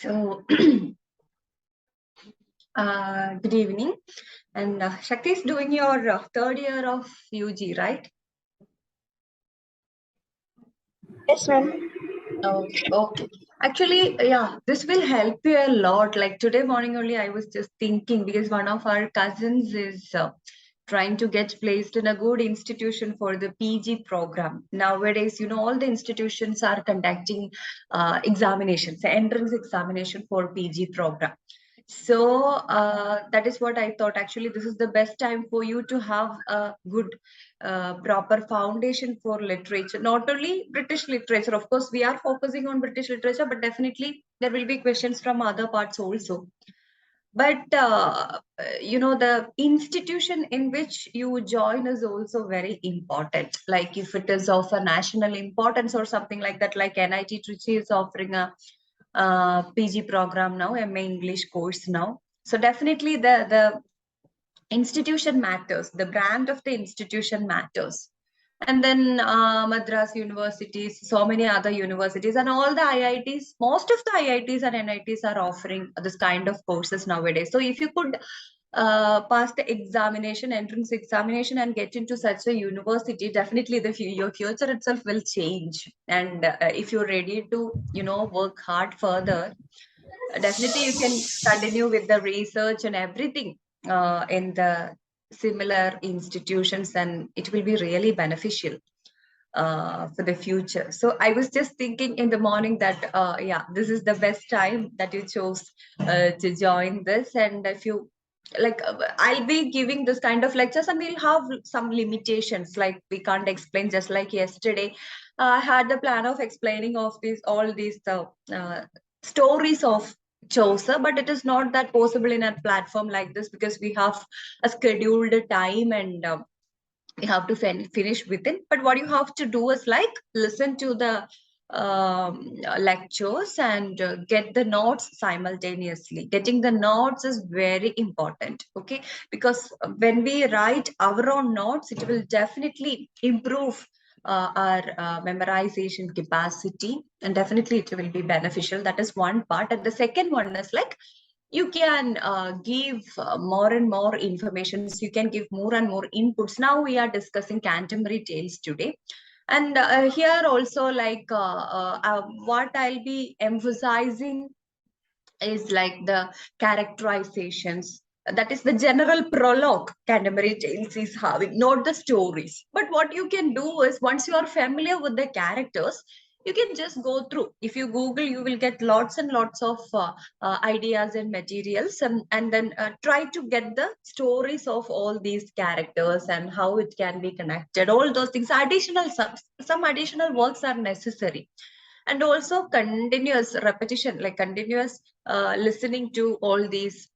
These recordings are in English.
So, good evening. And Shakti is doing your third year of UG, right? Yes, ma'am. Okay. Actually, yeah, this will help you a lot. Like today morning only, I was just thinking because one of our cousins is trying to get placed in a good institution for the PG program. Nowadays, all the institutions are conducting examinations, entrance examination for PG program. So that is what I thought. Actually, this is the best time for you to have a good, proper foundation for literature. Not only British literature, of course, we are focusing on British literature, but definitely there will be questions from other parts also. But the institution in which you join is also very important. Like if it is of a national importance or something like that, like NIT Trichy is offering a PG program now, MA English course now. So definitely the institution matters. The brand of the institution matters. And then Madras universities, so many other universities, and all the IITs, most of the IITs and NITs are offering this kind of courses nowadays. So if you could pass the examination, entrance examination, and get into such a university, definitely your future itself will change. And if you're ready to, work hard further, definitely you can continue with the research and everything in the similar institutions, and it will be really beneficial for the future. So I was just thinking in the morning that, yeah, this is the best time that you chose to join this. And if you like, I'll be giving this kind of lectures and we'll have some limitations, like we can't explain just like yesterday. I had the plan of explaining of all these stories of Chaucer, but it is not that possible in a platform like this because we have a scheduled time, and you have to finish within. But what you have to do is like listen to the lectures and get the notes simultaneously. Getting the notes is very important, okay? Because when we write our own notes, it will definitely improve our memorization capacity, and definitely it will be beneficial. That is one part. And the second one is like you can give more and more information. You can give more and more inputs. Now we are discussing Canterbury Tales today. And here also, like what I'll be emphasizing is like the characterizations. That is the general prologue Canterbury Tales is having, not the stories. But what you can do is once you are familiar with the characters, you can just go through. If you Google, you will get lots and lots of ideas and materials, and then try to get the stories of all these characters and how it can be connected. All those things, some additional works are necessary, and also continuous repetition, like continuous listening to all these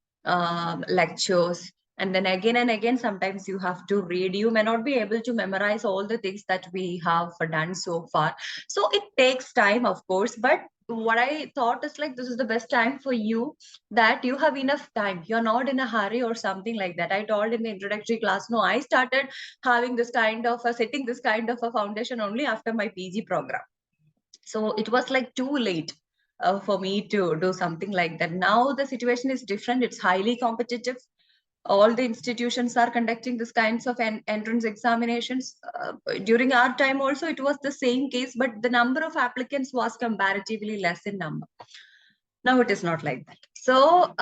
lectures, and then again and again. Sometimes you have to read. You may not be able to memorize all the things that we have done so far, so it takes time, of course. But what I thought is like, this is the best time for you, that you have enough time, you're not in a hurry or something like that. I told in the introductory class, no, I started having this kind of setting this kind of a foundation only after my PG program. So it was like too late for me to do something like that. Now the situation is different. It's highly competitive. All the institutions are conducting this kinds of entrance examinations. During our time also, it was the same case, but the number of applicants was comparatively less in number. Now it is not like that. So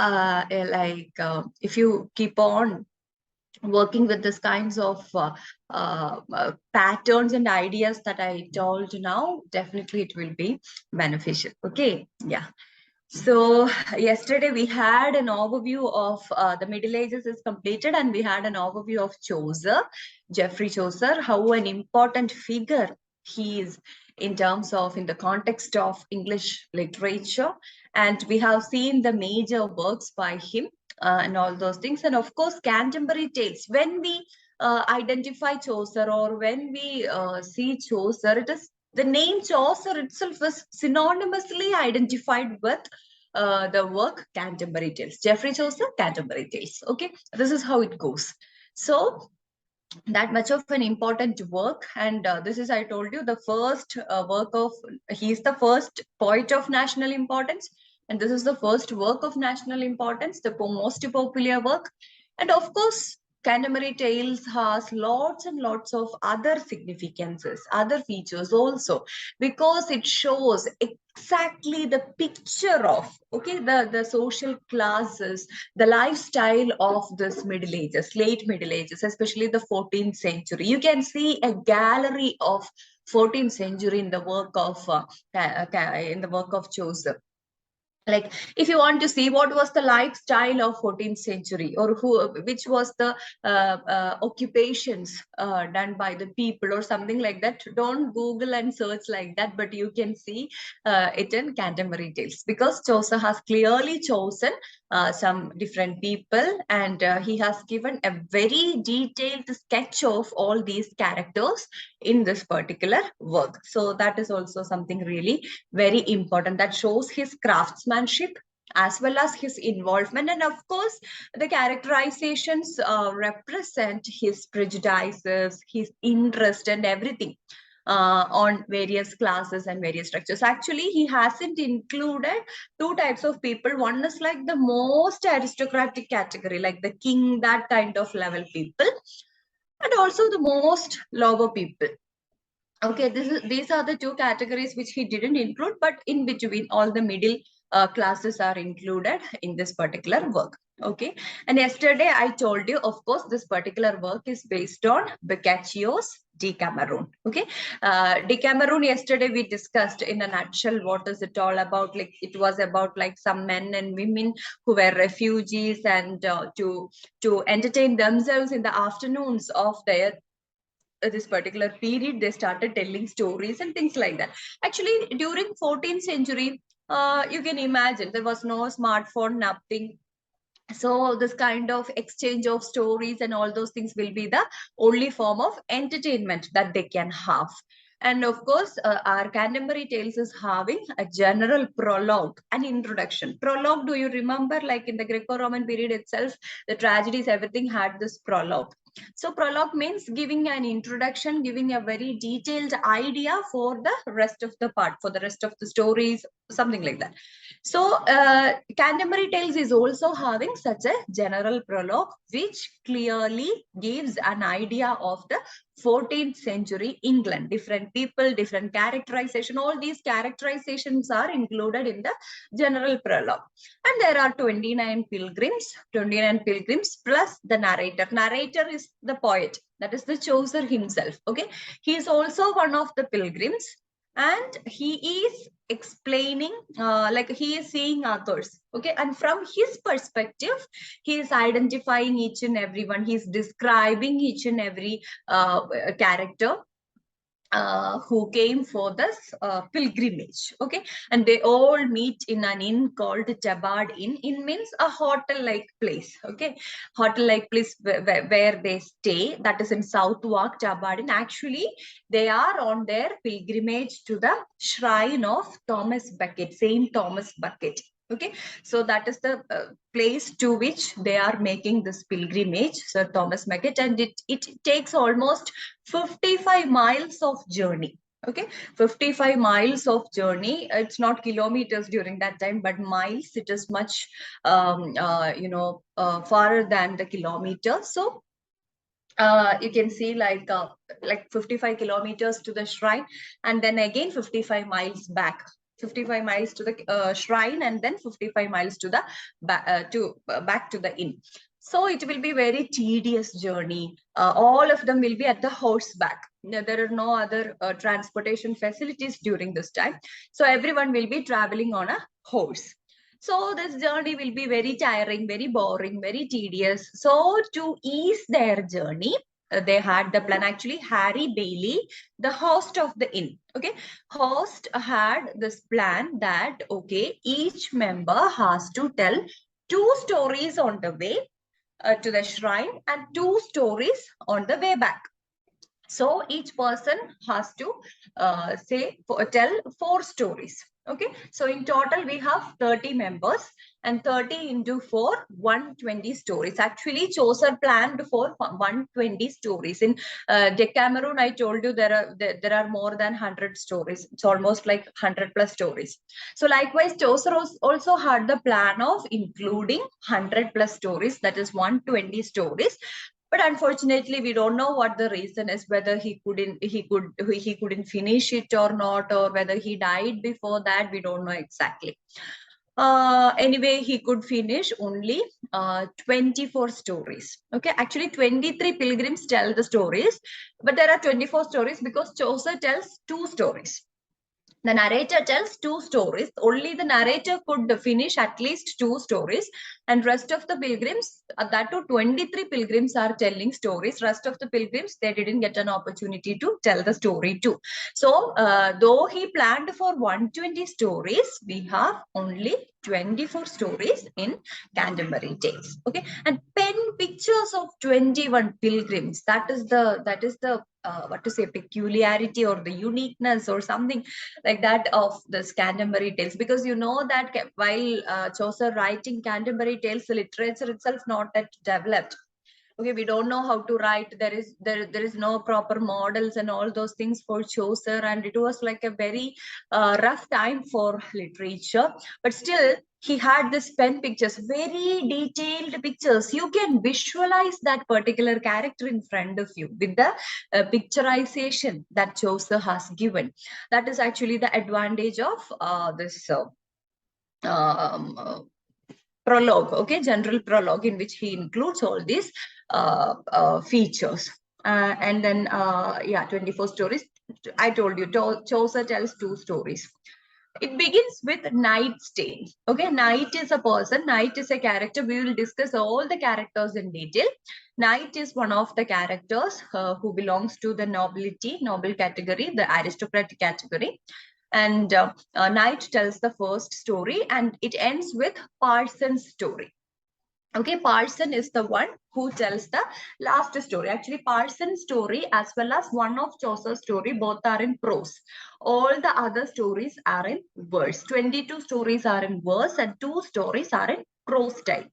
if you keep on working with this kinds of patterns and ideas that I told now, definitely it will be beneficial. Okay, yeah. So yesterday we had an overview of the Middle Ages is completed, and we had an overview of Chaucer, Geoffrey Chaucer, how an important figure he is in terms of in the context of English literature. And we have seen the major works by him and all those things. And of course, Canterbury Tales. When we identify Chaucer, or when we see Chaucer, it is the name Chaucer itself is synonymously identified with the work Canterbury Tales. Geoffrey Chaucer, Canterbury Tales. Okay, this is how it goes. So that much of an important work, and this is, I told you, the first work of, he's the first poet of national importance. And this is the first work of national importance, the most popular work. And of course, Canterbury Tales has lots and lots of other significances, other features also, because it shows exactly the picture of, okay, the social classes, the lifestyle of this Middle Ages, late Middle Ages, especially the 14th century. You can see a gallery of 14th century in the work of Joseph. Like, if you want to see what was the lifestyle of 14th century, or which was the occupations done by the people or something like that, don't Google and search like that, but you can see it in Canterbury Tales, because Chaucer has clearly chosen some different people, and he has given a very detailed sketch of all these characters in this particular work. So that is also something really very important, that shows his craftsmanship as well as his involvement. And of course, the characterizations represent his prejudices, his interest, and everything on various classes and various structures. Actually, he hasn't included two types of people. One is like the most aristocratic category, like the king, that kind of level people, and also the most lower people. Okay, these are the two categories which he didn't include, but in between, all the middle classes are included in this particular work. Okay, and yesterday I told you, of course, this particular work is based on Boccaccio's Decameron. Okay, Decameron, yesterday we discussed in a nutshell what is it all about. Like, it was about like some men and women who were refugees, and to entertain themselves in the afternoons of their this particular period, they started telling stories and things like that. Actually, during 14th century, you can imagine there was no smartphone, nothing. So this kind of exchange of stories and all those things will be the only form of entertainment that they can have. And of course, our Canterbury Tales is having a general prologue, an introduction. Prologue, do you remember, like in the Greco-Roman period itself, the tragedies, everything had this prologue. So prologue means giving an introduction, giving a very detailed idea for the rest of the part, for the rest of the stories, something like that. So Canterbury Tales is also having such a general prologue, which clearly gives an idea of the 14th century England. Different people, different characterization, all these characterizations are included in the general prologue. And there are 29 pilgrims plus the narrator. Narrator is the poet, that is the Chaucer himself. Okay, he is also one of the pilgrims, and he is explaining, like he is seeing others. Okay, and from his perspective, he is identifying each and everyone. He's describing each and every character who came for this pilgrimage. Okay, and they all meet in an inn called Tabard Inn. Inn means a hotel-like place. Okay, hotel-like place where they stay. That is in Southwark, Tabard Inn. Actually, they are on their pilgrimage to the shrine of Thomas Becket, Saint Thomas Becket. Okay, so that is the place to which they are making this pilgrimage, Sir Thomas Becket, and it takes almost 55 miles of journey. Okay, 55 miles of journey. It's not kilometers during that time, but miles. It is much farther than the kilometer. So you can see like 55 kilometers to the shrine, and then again 55 miles back, 55 miles to the shrine, and then 55 miles to the back to the inn. So it will be very tedious journey. All of them will be at the horseback. There are no other transportation facilities during this time, so everyone will be traveling on a horse. So this journey will be very tiring, very boring, very tedious. So to ease their journey, they had the plan. Actually, Harry Bailey, the host of the inn, okay, host had this plan that, okay, each member has to tell two stories on the way to the shrine and two stories on the way back. So each person has to tell 4 stories. Okay, so in total we have 30 members, and 30 into 4, 120 stories. Actually, Chaucer planned for 120 stories. In Decameron, I told you there are more than 100 stories. It's almost like 100 plus stories. So likewise, Chaucer also had the plan of including 100 plus stories, that is 120 stories. But unfortunately we don't know what the reason is, whether he couldn't finish it or not, or whether he died before that, we don't know exactly. Anyway, he could finish only 24 stories. Okay, actually 23 pilgrims tell the stories, but there are 24 stories because Chaucer tells 2 stories. The narrator tells 2 stories. Only the narrator could finish at least 2 stories, and rest of the pilgrims, that to 23 pilgrims are telling stories. Rest of the pilgrims, they didn't get an opportunity to tell the story too. So though he planned for 120 stories, we have only 24 stories in Canterbury Tales. Okay, and pen pictures of 21 pilgrims. That is the what to say, peculiarity or the uniqueness or something like that of the Canterbury Tales, because you know that while Chaucer writing Canterbury Tales, the literature itself not that developed. Okay, we don't know how to write. There is no proper models and all those things for Chaucer, and it was like a very rough time for literature. But still, he had this pen pictures, very detailed pictures. You can visualize that particular character in front of you with the picturization that Chaucer has given. That is actually the advantage of this um, uh, prologue, okay, general prologue, in which he includes all these features. And then, yeah, 24 stories. I told you, Chaucer tells 2 stories. It begins with Knight's Tale. Okay, Knight is a person, Knight is a character. We will discuss all the characters in detail. Knight is one of the characters who belongs to the noble category, the aristocratic category. And Knight tells the first story, and it ends with Parson's story. Okay, Parson is the one who tells the last story. Actually, Parson's story as well as one of Chaucer's story, both are in prose. All the other stories are in verse. 22 stories are in verse and 2 stories are in prose style.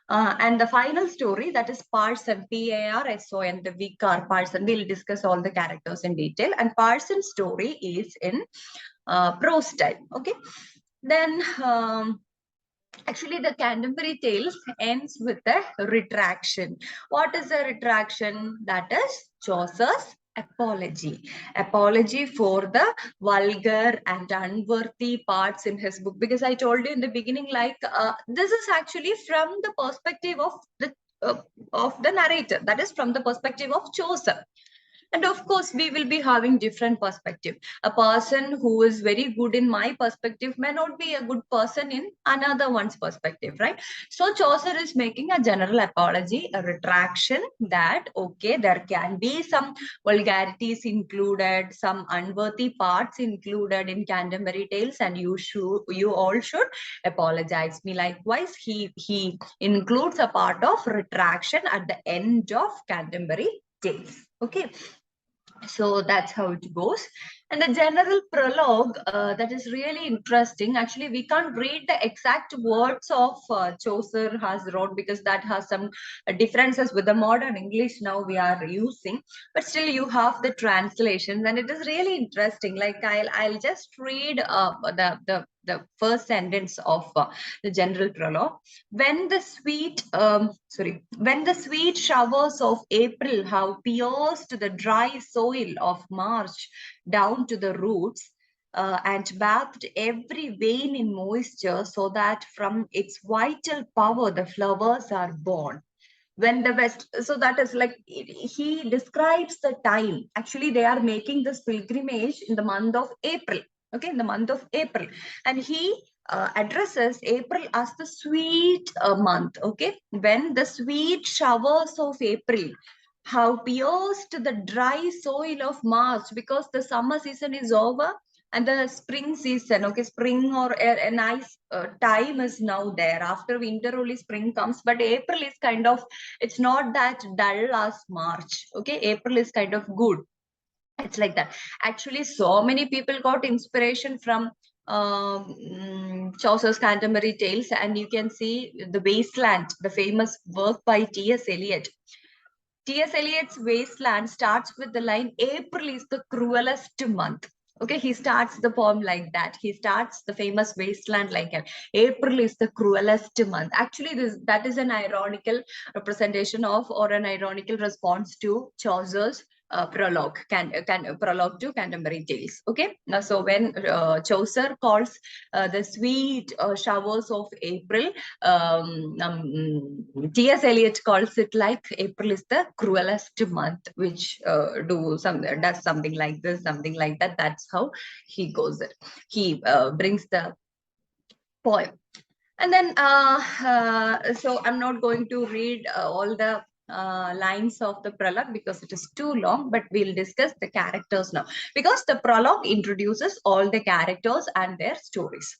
And the final story, that is Parson, Parson, the vicar Parson. We'll discuss all the characters in detail. And Parson's story is in prose style. Okay. Then actually, the Canterbury Tales ends with a retraction. What is a retraction? That is Chaucer's apology. Apology for the vulgar and unworthy parts in his book. Because I told you in the beginning, like this is actually from the perspective of the narrator. That is from the perspective of Chaucer. And of course, we will be having different perspective. A person who is very good in my perspective may not be a good person in another one's perspective, right? So Chaucer is making a general apology, a retraction that, okay, there can be some vulgarities included, some unworthy parts included in Canterbury Tales, and you all should apologize me. Likewise, he includes a part of retraction at the end of Canterbury Tales. Okay, so that's how it goes. And the general prologue, that is really interesting. Actually, we can't read the exact words of Chaucer has wrote, because that has some differences with the modern English now we are using. But still, you have the translations, and it is really interesting. Like I'll just read the first sentence of the general prologue. When the sweet showers of April have pierced the dry soil of March down to the roots, and bathed every vein in moisture, so that from its vital power the flowers are born. When the west, so that is like he describes the time. Actually, they are making this pilgrimage in the month of April. Okay, in the month of April, and he addresses April as the sweet month. Okay, when the sweet showers of April have pierced the dry soil of March, because the summer season is over and the spring season, okay, spring or a nice time is now there. After winter only spring comes, but April is kind of, it's not that dull as March. Okay, April is kind of good. It's like that. Actually, so many people got inspiration from Chaucer's Canterbury Tales, and you can see The Wasteland, the famous work by T.S. Eliot. T.S. Eliot's Wasteland starts with the line, April is the cruelest month. Okay, he starts the poem like that. He starts the famous Wasteland like April is the cruelest month. Actually, that is an ironical representation of, or an ironical response to Chaucer's prologue, prologue to Canterbury Tales. Okay, now, so when Chaucer calls the sweet showers of April, T.S. Eliot calls it like April is the cruelest month, which does something like this, something like that. That's how he goes it. He brings the poem. And then, so I'm not going to read all the lines of the prologue because it is too long, but we'll discuss the characters now, because the prologue introduces all the characters and their stories.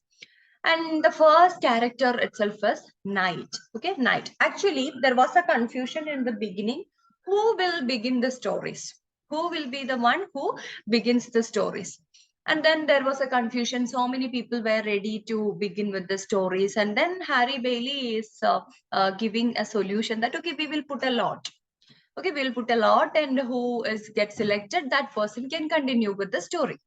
And the first character itself is Knight. Okay, Knight. Actually, there was a confusion in the beginning. Who will begin the stories? Who will be the one who begins the stories? And then there was a confusion. So many people were ready to begin with the stories. And then Harry Bailey is giving a solution that, okay, we will put a lot. Okay, we'll put a lot, and who is gets selected, that person can continue with the story.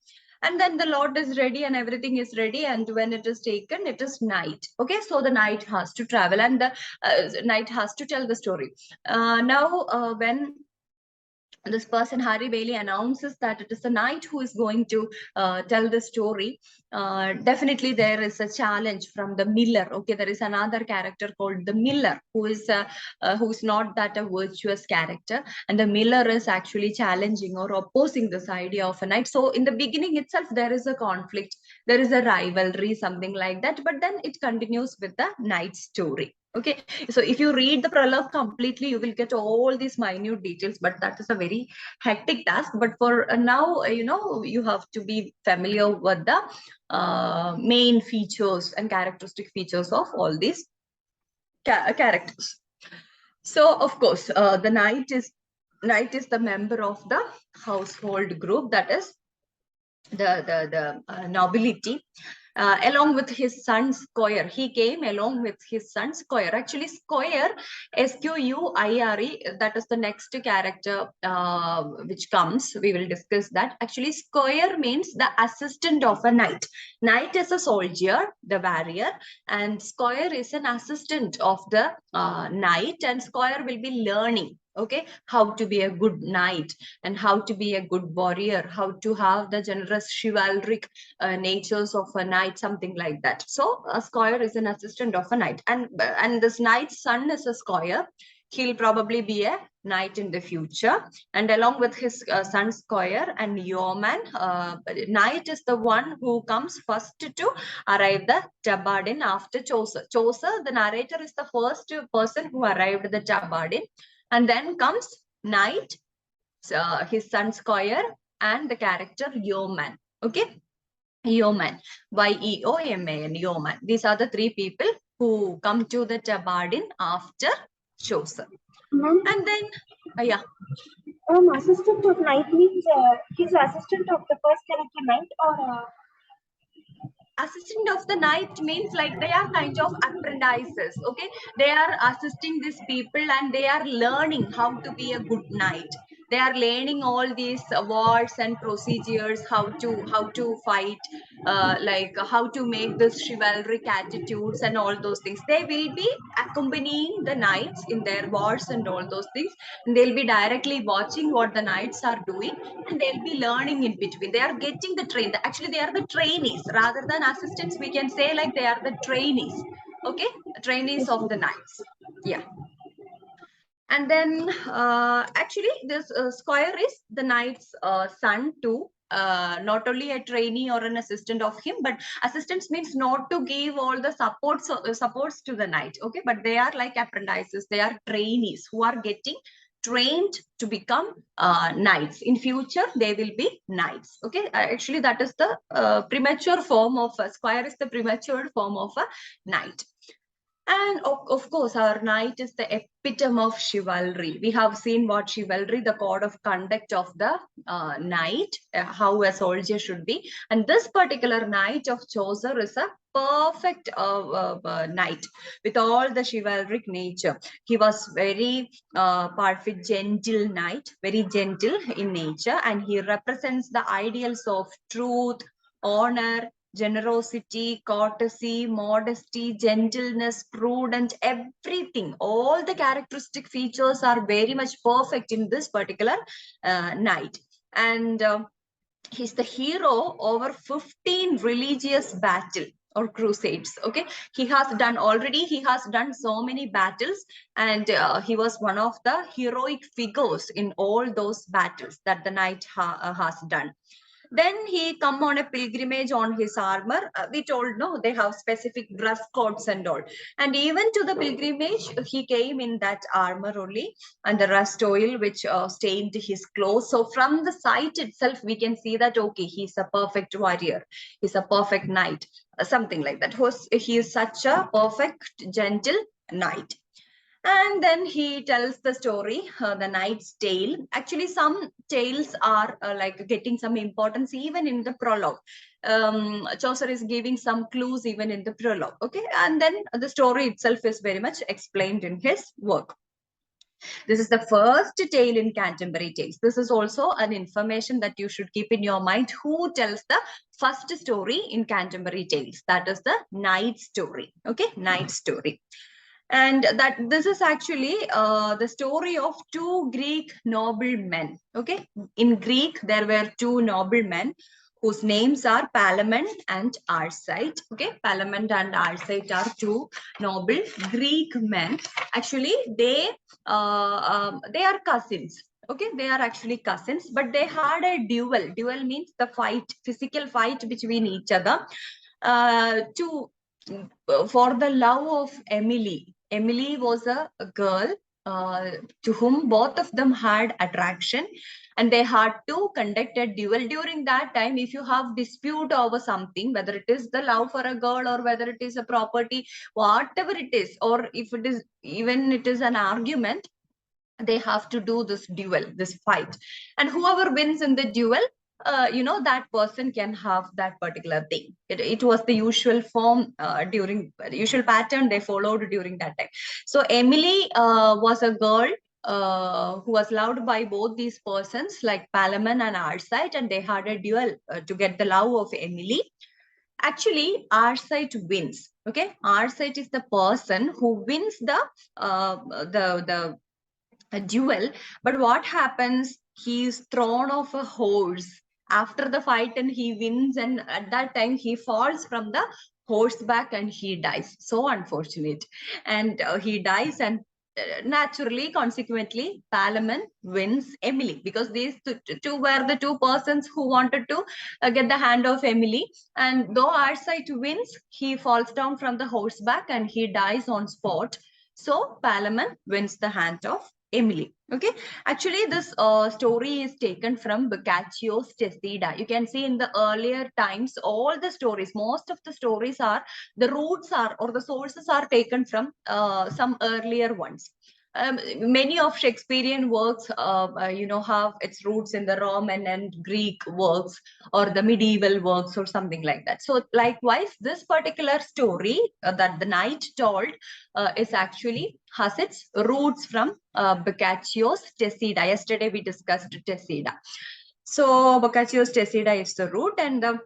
And then the lot is ready and everything is ready, and when it is taken, it is night. Okay, so the knight has to travel, and the knight has to tell the story. Now when this person Harry Bailey announces that it is the knight who is going to tell the story, definitely there is a challenge from the miller. Okay, there is another character called the miller who's not that a virtuous character, and the miller is actually challenging or opposing this idea of a knight. So in the beginning itself there is a conflict, there is a rivalry, something like that, but then it continues with the knight story. Okay, so if you read the prologue completely, you will get all these minute details, but that is a very hectic task. But for now, you have to be familiar with the main features and characteristic features of all these characters. So, of course, the knight is the member of the household group, that is the nobility. Along with his son Squire. He came along with his son Squire. Actually, Squire, Squire, that is the next character which comes. We will discuss that. Actually, Squire means the assistant of a knight. Knight is a soldier, the warrior, and Squire is an assistant of the knight, and Squire will be learning, okay, how to be a good knight and how to be a good warrior, how to have the generous chivalric natures of a knight, something like that. So a squire is an assistant of a knight, and this knight's son is a squire. He'll probably be a knight in the future, and along with his son Squire and yeoman, knight is the one who comes first to arrive the Tabardin after Chaucer. Chaucer, the narrator, is the first person who arrived at the Tabardin, and then comes knight, his son Squire, and the character yeoman. Okay, yeoman, Yeoman, yeoman. These are the three people who come to the Tabardin after Chaucer. And then, yeah. Assistant of knight means he's assistant of the first character knight, or Assistant of the knight means like they are kind of apprentices. Okay, they are assisting these people and they are learning how to be a good knight. They are learning all these wars and procedures, how to fight, like how to make this chivalric attitudes and all those things. They will be accompanying the knights in their wars and all those things, and they'll be directly watching what the knights are doing, and they'll be learning in between. They are getting the train. Actually, they are the trainees rather than assistants. We can say like they are the trainees. Okay, trainees of the knights. Yeah. And then actually this Squire is the knight's son too. Not only a trainee or an assistant of him, but assistants means not to give all the supports to the knight. Okay, but they are like apprentices. They are trainees who are getting trained to become knights. In future, they will be knights. Okay, actually that is the premature form of a Squire, is the premature form of a knight. And of course, our knight is the epitome of chivalry. We have seen what chivalry, the code of conduct of the knight, how a soldier should be. And this particular knight of Chaucer is a perfect knight with all the chivalric nature. He was very perfect, gentle knight, very gentle in nature, and he represents the ideals of truth, honor, generosity, courtesy, modesty, gentleness, prudence, everything. All the characteristic features are very much perfect in this particular knight. And he's the hero over 15 religious battle or crusades. Okay, he has done so many battles, and he was one of the heroic figures in all those battles that the knight has done. Then he come on a pilgrimage on his armor. We told no, they have specific dress codes and all. And even to the pilgrimage, he came in that armor only, and the rust oil which stained his clothes. So from the sight itself, we can see that okay, he's a perfect warrior, he's a perfect knight, something like that. He is such a perfect, gentle knight. And then he tells the story, the knight's tale. Actually, some tales are like getting some importance even in the prologue. Chaucer is giving some clues even in the prologue. Okay, and then the story itself is very much explained in his work. This is the first tale in Canterbury Tales. This is also an information that you should keep in your mind. Who tells the first story in Canterbury Tales? That is the knight story. Okay, knight story. And that this is actually the story of two Greek noblemen. Okay, in Greek there were two noblemen whose names are Palamon and Arcite. Okay, Palamon and Arcite are two noble Greek men. Actually, they are cousins. Okay, they are actually cousins, but they had a duel. Duel means the fight, physical fight between each other. To for the love of Emily. Emily was a girl to whom both of them had attraction, and they had to conduct a duel. During that time, if you have dispute over something, whether it is the love for a girl or whether it is a property, whatever it is, or if it is even it is an argument, they have to do this duel, this fight, and whoever wins in the duel, that person can have that particular thing. It was the usual form during the usual pattern they followed during that time. So Emily was a girl who was loved by both these persons like Palamon and Arcite, and they had a duel to get the love of Emily. Actually, Arcite wins. Okay, Arcite is the person who wins the a duel. But what happens? He is thrown off a horse after the fight and he wins. And at that time, he falls from the horseback and he dies. So unfortunate. And he dies, and naturally, consequently, Palamon wins Emily because these two were the two persons who wanted to get the hand of Emily. And though Arcite wins, he falls down from the horseback and he dies on spot. So Palamon wins the hand of Emily. Okay, actually, this story is taken from Boccaccio's Tessida. You can see in the earlier times, all the stories, most of the stories are the roots are or the sources are taken from some earlier ones. Many of Shakespearean works, have its roots in the Roman and Greek works or the medieval works or something like that. So, likewise, this particular story that the knight told is actually has its roots from Boccaccio's Tessida. Yesterday we discussed Tessida. So Boccaccio's Tessida is the root, and the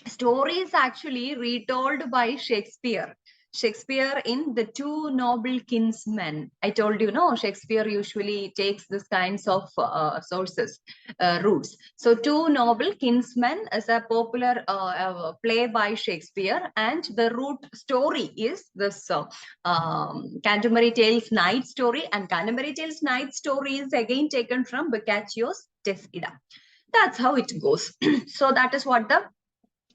story is actually retold by Shakespeare. Shakespeare in The Two Noble Kinsmen. I told you, no, Shakespeare usually takes this kinds of sources, roots. So, Two Noble Kinsmen is a popular play by Shakespeare, and the root story is this Canterbury Tales Night Story, and Canterbury Tales Night Story is again taken from Boccaccio's Tessida. That's how it goes. So, that is what the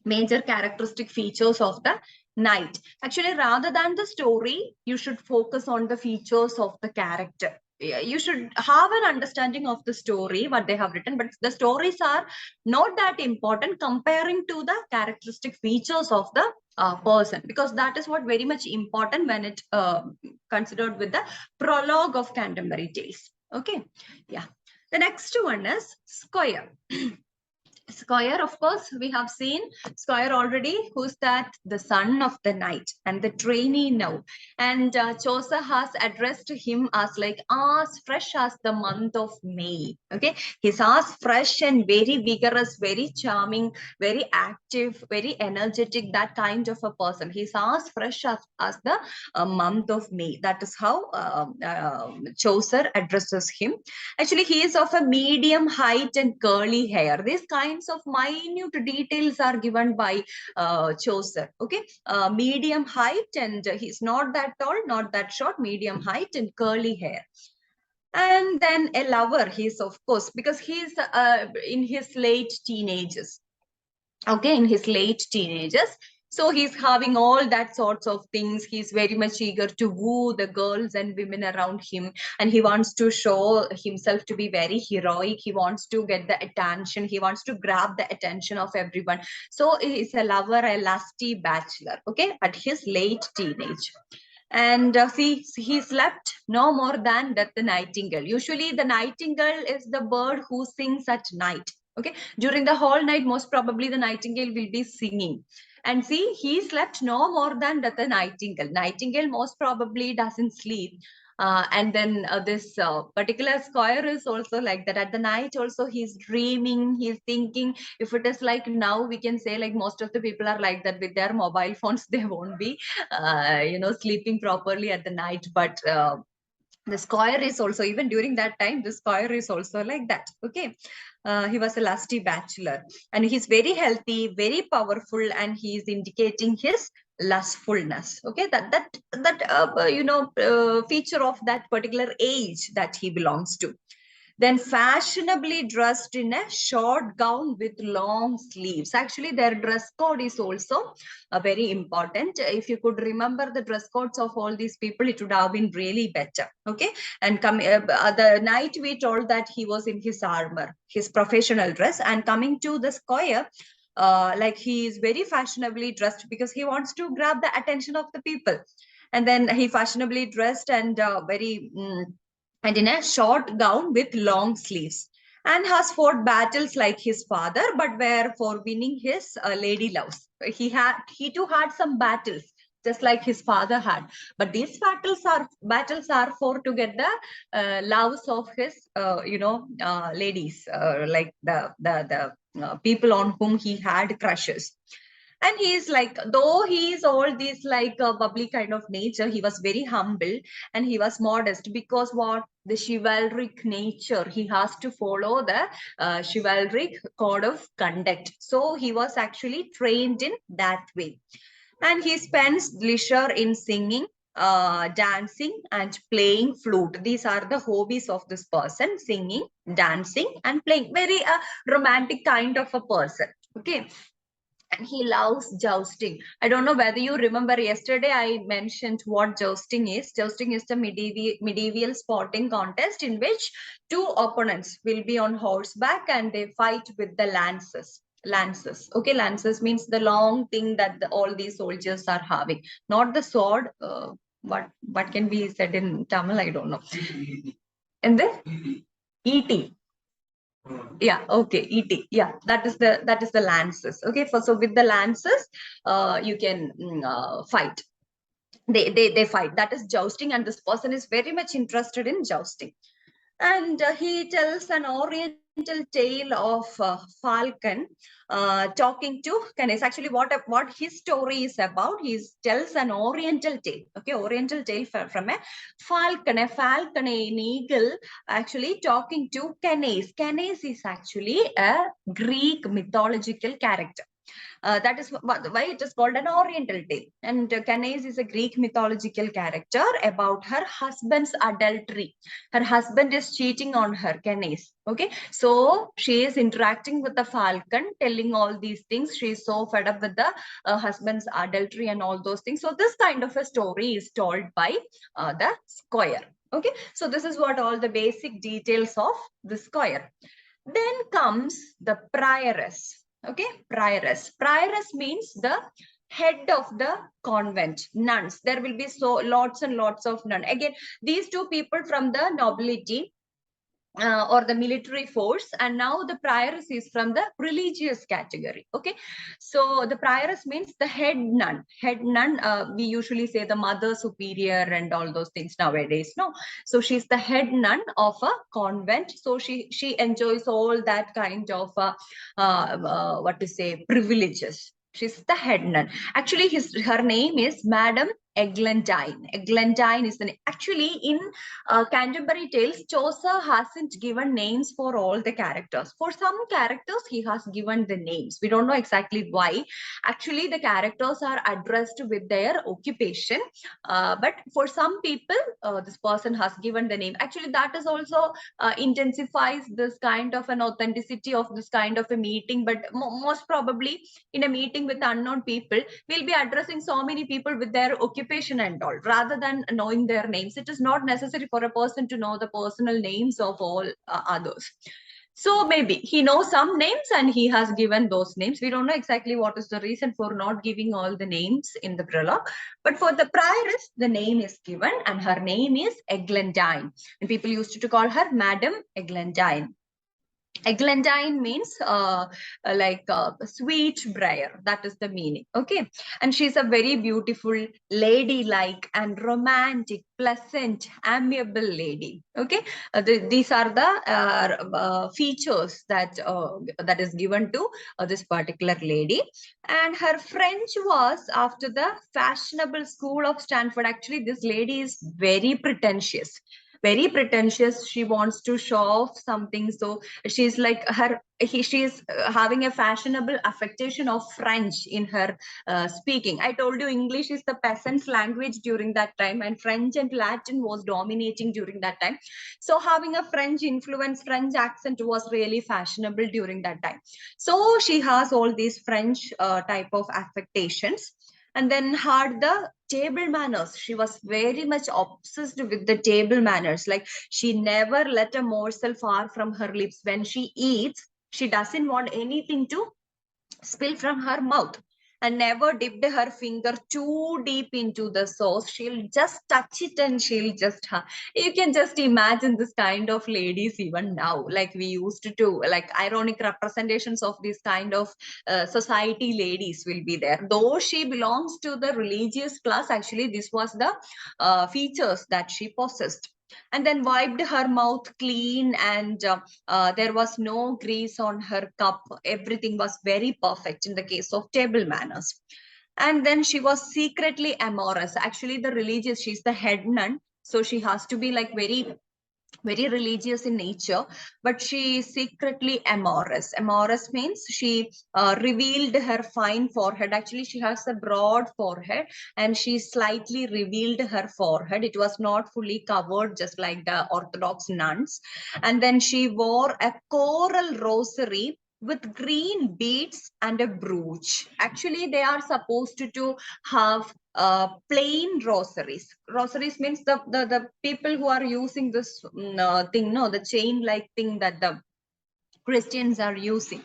major characteristic features of the knight. Actually, rather than the story, you should focus on the features of the character. You should have an understanding of the story, what they have written, but the stories are not that important comparing to the characteristic features of the person, because that is what very much important when it considered with the prologue of Canterbury Tales. Okay, yeah. The next one is Squire. Squire, of course, we have seen Squire already. Who's that? The son of the knight and the trainee now. And Chaucer has addressed him as like as fresh as the month of May. Okay, he's as fresh and very vigorous, very charming, very active, very energetic. That kind of a person. He's as fresh as the month of May. That is how Chaucer addresses him. Actually, he is of a medium height and curly hair. These kinds of minute details are given by Chaucer. Okay, medium height, and he's not that tall, not that short, medium height and curly hair. And then a lover, he's of course, because he's in his late teenagers. Okay, in his late teenagers. So he's having all that sorts of things. He's very much eager to woo the girls and women around him, and he wants to show himself to be very heroic. He wants to get the attention. He wants to grab the attention of everyone. So he's a lover, a lusty bachelor, okay, at his late teenage. And see, he slept no more than that the nightingale. Usually the nightingale is the bird who sings at night. Okay, during the whole night, most probably the nightingale will be singing. And see, he slept no more than that the nightingale. Nightingale most probably doesn't sleep. And then this particular Squire is also like that. At the night also, he's dreaming, he's thinking. If it is like now, we can say like most of the people are like that with their mobile phones. They won't be, sleeping properly at the night. But the Squire is also, even during that time, the Squire is also like that. Okay, he was a lusty bachelor, and he's very healthy, very powerful, and he's indicating his lustfulness. Okay, that feature of that particular age that he belongs to. Then fashionably dressed in a short gown with long sleeves. Actually, their dress code is also very important. If you could remember the dress codes of all these people, it would have been really better. Okay, and the night we told that he was in his armor, his professional dress, and coming to the Squire, like he is very fashionably dressed because he wants to grab the attention of the people. And then he fashionably dressed and and in a short gown with long sleeves, and has fought battles like his father, but were for winning his lady loves. He too had some battles just like his father had, but these battles are for to get the loves of his ladies, like the people on whom he had crushes. And he's like, though he is all these like bubbly kind of nature, he was very humble and he was modest, because what, the chivalric nature, he has to follow the chivalric code of conduct. So he was actually trained in that way. And he spends leisure in singing, dancing, and playing flute. These are the hobbies of this person: singing, dancing, and playing. Very romantic kind of a person. Okay, and he loves jousting. I don't know whether you remember, yesterday I mentioned what jousting is. Jousting is the medieval sporting contest in which two opponents will be on horseback and they fight with the lances. Lances. Okay, lances means the long thing that all these soldiers are having, not the sword. What can be said in Tamil? I don't know. And the ET. Yeah, okay, ET. Yeah, that is the lances. Okay, so with the lances, you can fight. They fight. That is jousting, and this person is very much interested in jousting. And he tells an oriental tale of falcon talking to Canis. Actually, what his story is about, he tells an oriental tale. Okay, oriental tale from a falcon, an eagle, actually talking to Canis. Canis is actually a Greek mythological character. That is why it is called an Oriental tale. And Canais is a Greek mythological character about her husband's adultery. Her husband is cheating on her, Canais. Okay, so she is interacting with the falcon, telling all these things. She is so fed up with the husband's adultery and all those things. So this kind of a story is told by the Squire. Okay, so this is what all the basic details of the Squire. Then comes the prioress. Okay, prioress. Prioress means the head of the convent, nuns. There will be so lots and lots of nuns. Again, these two people from the nobility or the military force, and now the prioress is from the religious category. Okay, so the prioress means the head nun. Head nun, we usually say the mother superior and all those things nowadays, no? So she's the head nun of a convent, so she enjoys all that kind of what to say, privileges. She's the head nun. Actually, her name is Madam Eglantine. Eglantine is the name. Actually, in Canterbury Tales, Chaucer hasn't given names for all the characters. For some characters, he has given the names. We don't know exactly why. Actually, the characters are addressed with their occupation. But for some people, this person has given the name. Actually, that is also intensifies this kind of an authenticity of this kind of a meeting. But most probably, in a meeting with unknown people, we'll be addressing so many people with their occupation and all, rather than knowing their names. It is not necessary for a person to know the personal names of all others. So maybe he knows some names and he has given those names. We don't know exactly what is the reason for not giving all the names in the prologue. But for the prioress, the name is given, and her name is Eglantine. And people used to call her Madam Eglantine. Eglantine means like sweet briar. That is the meaning. Okay. And she's a very beautiful, ladylike and romantic, pleasant, amiable lady. Okay. These are the features that is given to this particular lady. And her French was after the fashionable school of Stanford. Actually, this lady is very pretentious. Very pretentious. She wants to show off something. So she's like she's having a fashionable affectation of French in her speaking. I told you English is the peasants language during that time, and French and Latin was dominating during that time. So having a French influence, French accent was really fashionable during that time. So she has all these French type of affectations. And then had the table manners. She was very much obsessed with the table manners. Like, she never let a morsel far from her lips. When she eats, she doesn't want anything to spill from her mouth, and never dipped her finger too deep into the sauce. She'll just touch it and she'll just you can just imagine this kind of ladies even now. Like, we used to do, like, ironic representations of this kind of society ladies will be there. Though she belongs to the religious class, actually this was the features that she possessed. And then wiped her mouth clean, and there was no grease on her cup. Everything was very perfect in the case of table manners. And then she was secretly amorous. Actually, the religious, she's the head nun, so she has to be like very religious in nature, but she is secretly amorous. Amorous means she revealed her fine forehead. Actually, she has a broad forehead, and she slightly revealed her forehead. It was not fully covered, just like the Orthodox nuns. And then she wore a coral rosary with green beads and a brooch. Actually, they are supposed to have plain rosaries. Rosaries means the people who are using this thing, no, the chain like thing that the Christians are using.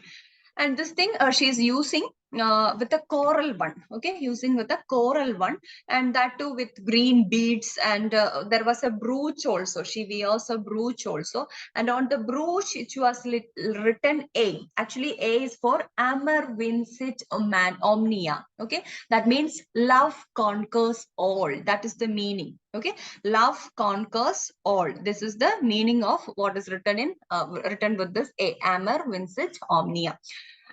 And this thing she's using with a coral one. Okay, using with a coral one, and that too with green beads. And there was a brooch also. She wears a brooch also, and on the brooch it was written A. Actually, A is for Amor Vincit Omnia. Okay, that means love conquers all. That is the meaning. Okay, love conquers all. This is the meaning of what is written in written with this A. Amor Vincit Omnia.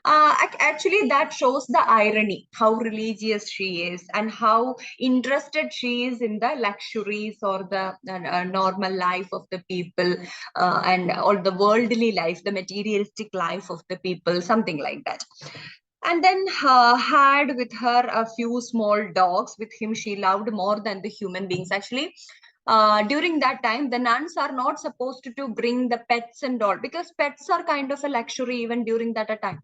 Actually, that shows the irony, how religious she is and how interested she is in the luxuries or the normal life of the people, and all the worldly life, the materialistic life of the people, something like that. And then had with her a few small dogs. With him, she loved more than the human beings. Actually, during that time, the nuns are not supposed to bring the pets and all, because pets are kind of a luxury even during that time.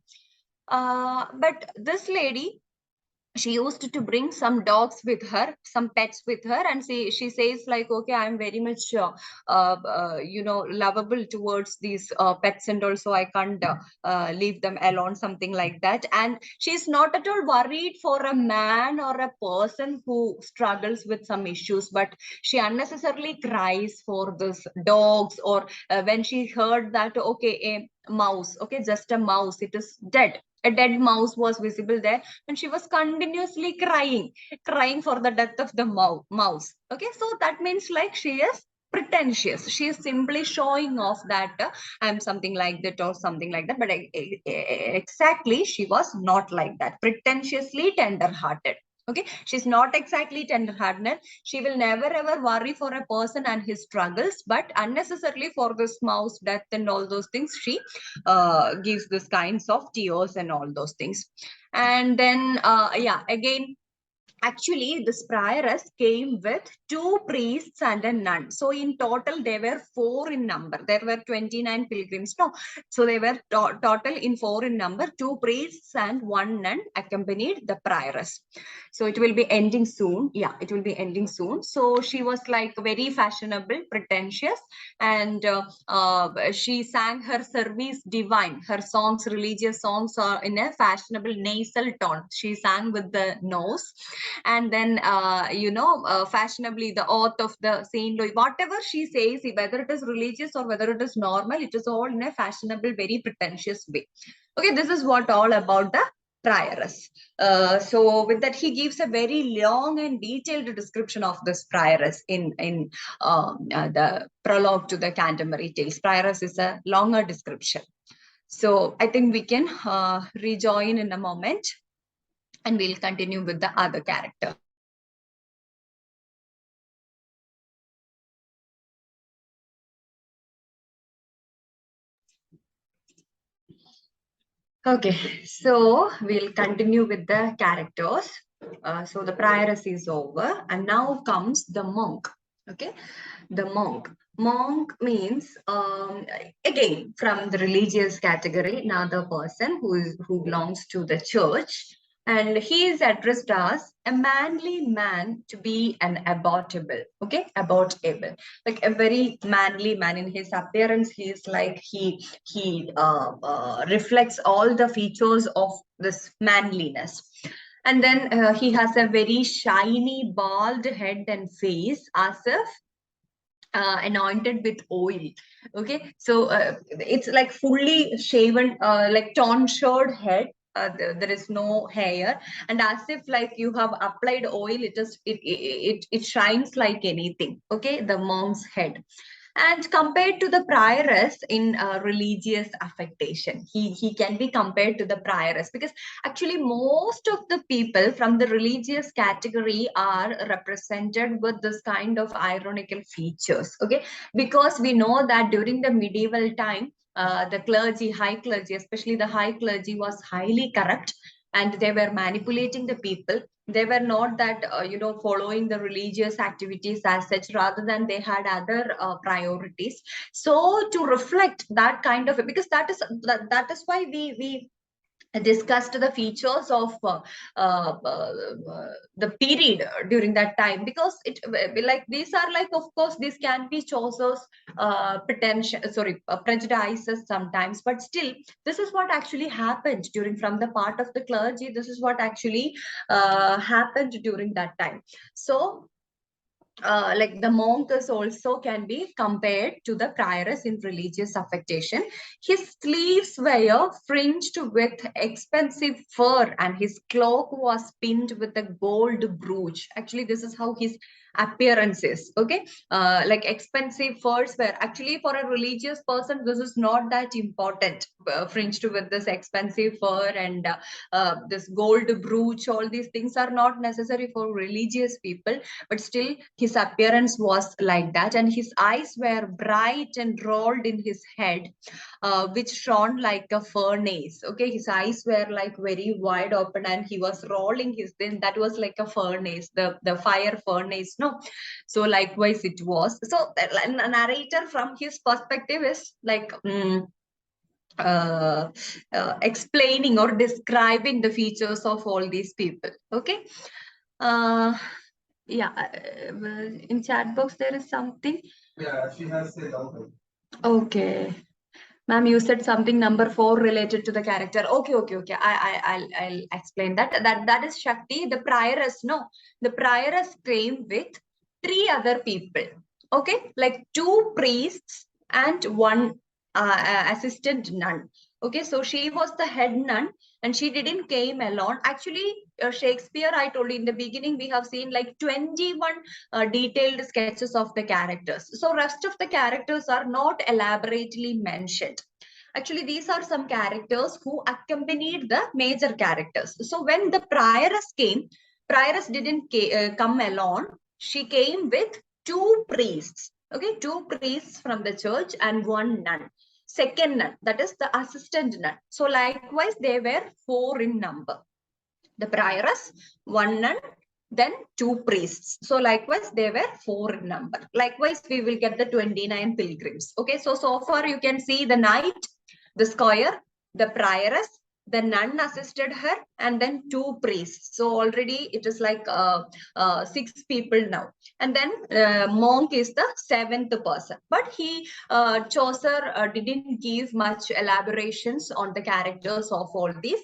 But this lady, she used to bring some dogs with her, some pets with her, and she says like, okay, I'm very much lovable towards these pets, and also I can't leave them alone, something like that. And she's not at all worried for a man or a person who struggles with some issues, but she unnecessarily cries for this dogs, or when she heard that, okay, a mouse, okay, just a mouse, it is dead, a dead mouse was visible there, and she was continuously crying for the death of the mouse. Okay, so that means like she is pretentious, she is simply showing off that I'm something like that or something like that, but exactly she was not like that, pretentiously tender hearted. Okay, she's not exactly tender hearted, she will never ever worry for a person and his struggles, but unnecessarily for this mouse death and all those things, she gives this kinds of tears and all those things. And then yeah, again, actually this prioress came with two priests and a nun, so in total there were four in number, there were 29 pilgrims, no, so they were total in four in number, two priests and one nun accompanied the prioress. So it will be ending soon, yeah, it will be ending soon. So she was like very fashionable, pretentious, and she sang her service divine, her songs, religious songs, are in a fashionable nasal tone, she sang with the nose. And then fashionably the oath of the Saint Louis, whatever she says, whether it is religious or whether it is normal, it is all in a fashionable, very pretentious way. Okay, this is what all about the prioress. So with that, he gives a very long and detailed description of this prioress in the prologue to the Canterbury Tales. Prioress is a longer description. So I think we can rejoin in a moment, and we'll continue with the other characters. Okay, so we'll continue with the characters. So the prioress is over, and now comes the monk. Okay, the monk. Monk means again from the religious category, another person who belongs to the church, and he is addressed as a manly man to be an abortable. Okay, abortable, like a very manly man in his appearance. He is like he reflects all the features of this manliness. And then he has a very shiny bald head and face, as if anointed with oil. Okay, so it's like fully shaven, like tonsured head. There is no hair, and as if like you have applied oil, it shines like anything. Okay, the monk's head. And compared to the prioress in religious affectation, he can be compared to the prioress, because actually most of the people from the religious category are represented with this kind of ironical features. Okay, because we know that during the medieval time, the clergy, high clergy, especially the high clergy, was highly corrupt, and they were manipulating the people. They were not that following the religious activities as such, rather than they had other priorities. So to reflect that kind of, because that is why we discussed the features of the period during that time, because it like these are like, of course this can be choices, potential, sorry, prejudices sometimes, but still this is what actually happened during, from the part of the clergy, this is what actually happened during that time. So like the monk is also can be compared to the prioress in religious affectation. His sleeves were fringed with expensive fur, and his cloak was pinned with a gold brooch. Actually, this is how his appearance is. Okay, like expensive furs were actually, for a religious person, this is not that important. Fringed with this expensive fur and this gold brooch, all these things are not necessary for religious people, but still his appearance was like that. And his eyes were bright and rolled in his head, which shone like a furnace. Okay, his eyes were like very wide open, and he was rolling his, then that was like a furnace, the fire furnace, no. So likewise it was. So a narrator from his perspective is like explaining or describing the features of all these people. Okay. Yeah. In chat box there is something. Yeah, she has said also. Okay. Ma'am, you said something number 4 related to the character. Okay. I'll explain that. That is Shakti, the prioress. No, the prioress came with 3 other people. Okay, like 2 priests and 1 assistant nun. Okay, so she was the head nun and she didn't came alone. Actually, Shakespeare, I told you in the beginning, we have seen like 21 detailed sketches of the characters. So rest of the characters are not elaborately mentioned. Actually, these are some characters who accompanied the major characters. So when the prioress came, prioress didn't come alone. She came with 2 priests. Okay, 2 priests from the church and 1 nun. Second nun, that is the assistant nun. So likewise, they were 4 in number. The prioress, 1 nun, then 2 priests. So likewise, they were 4 in number. Likewise, we will get the 29 pilgrims. Okay, so far you can see the knight, the squire, the prioress, the nun assisted her, and then 2 priests. So already it is like 6 people now. And then monk is the 7th person. But Chaucer didn't give much elaborations on the characters of all these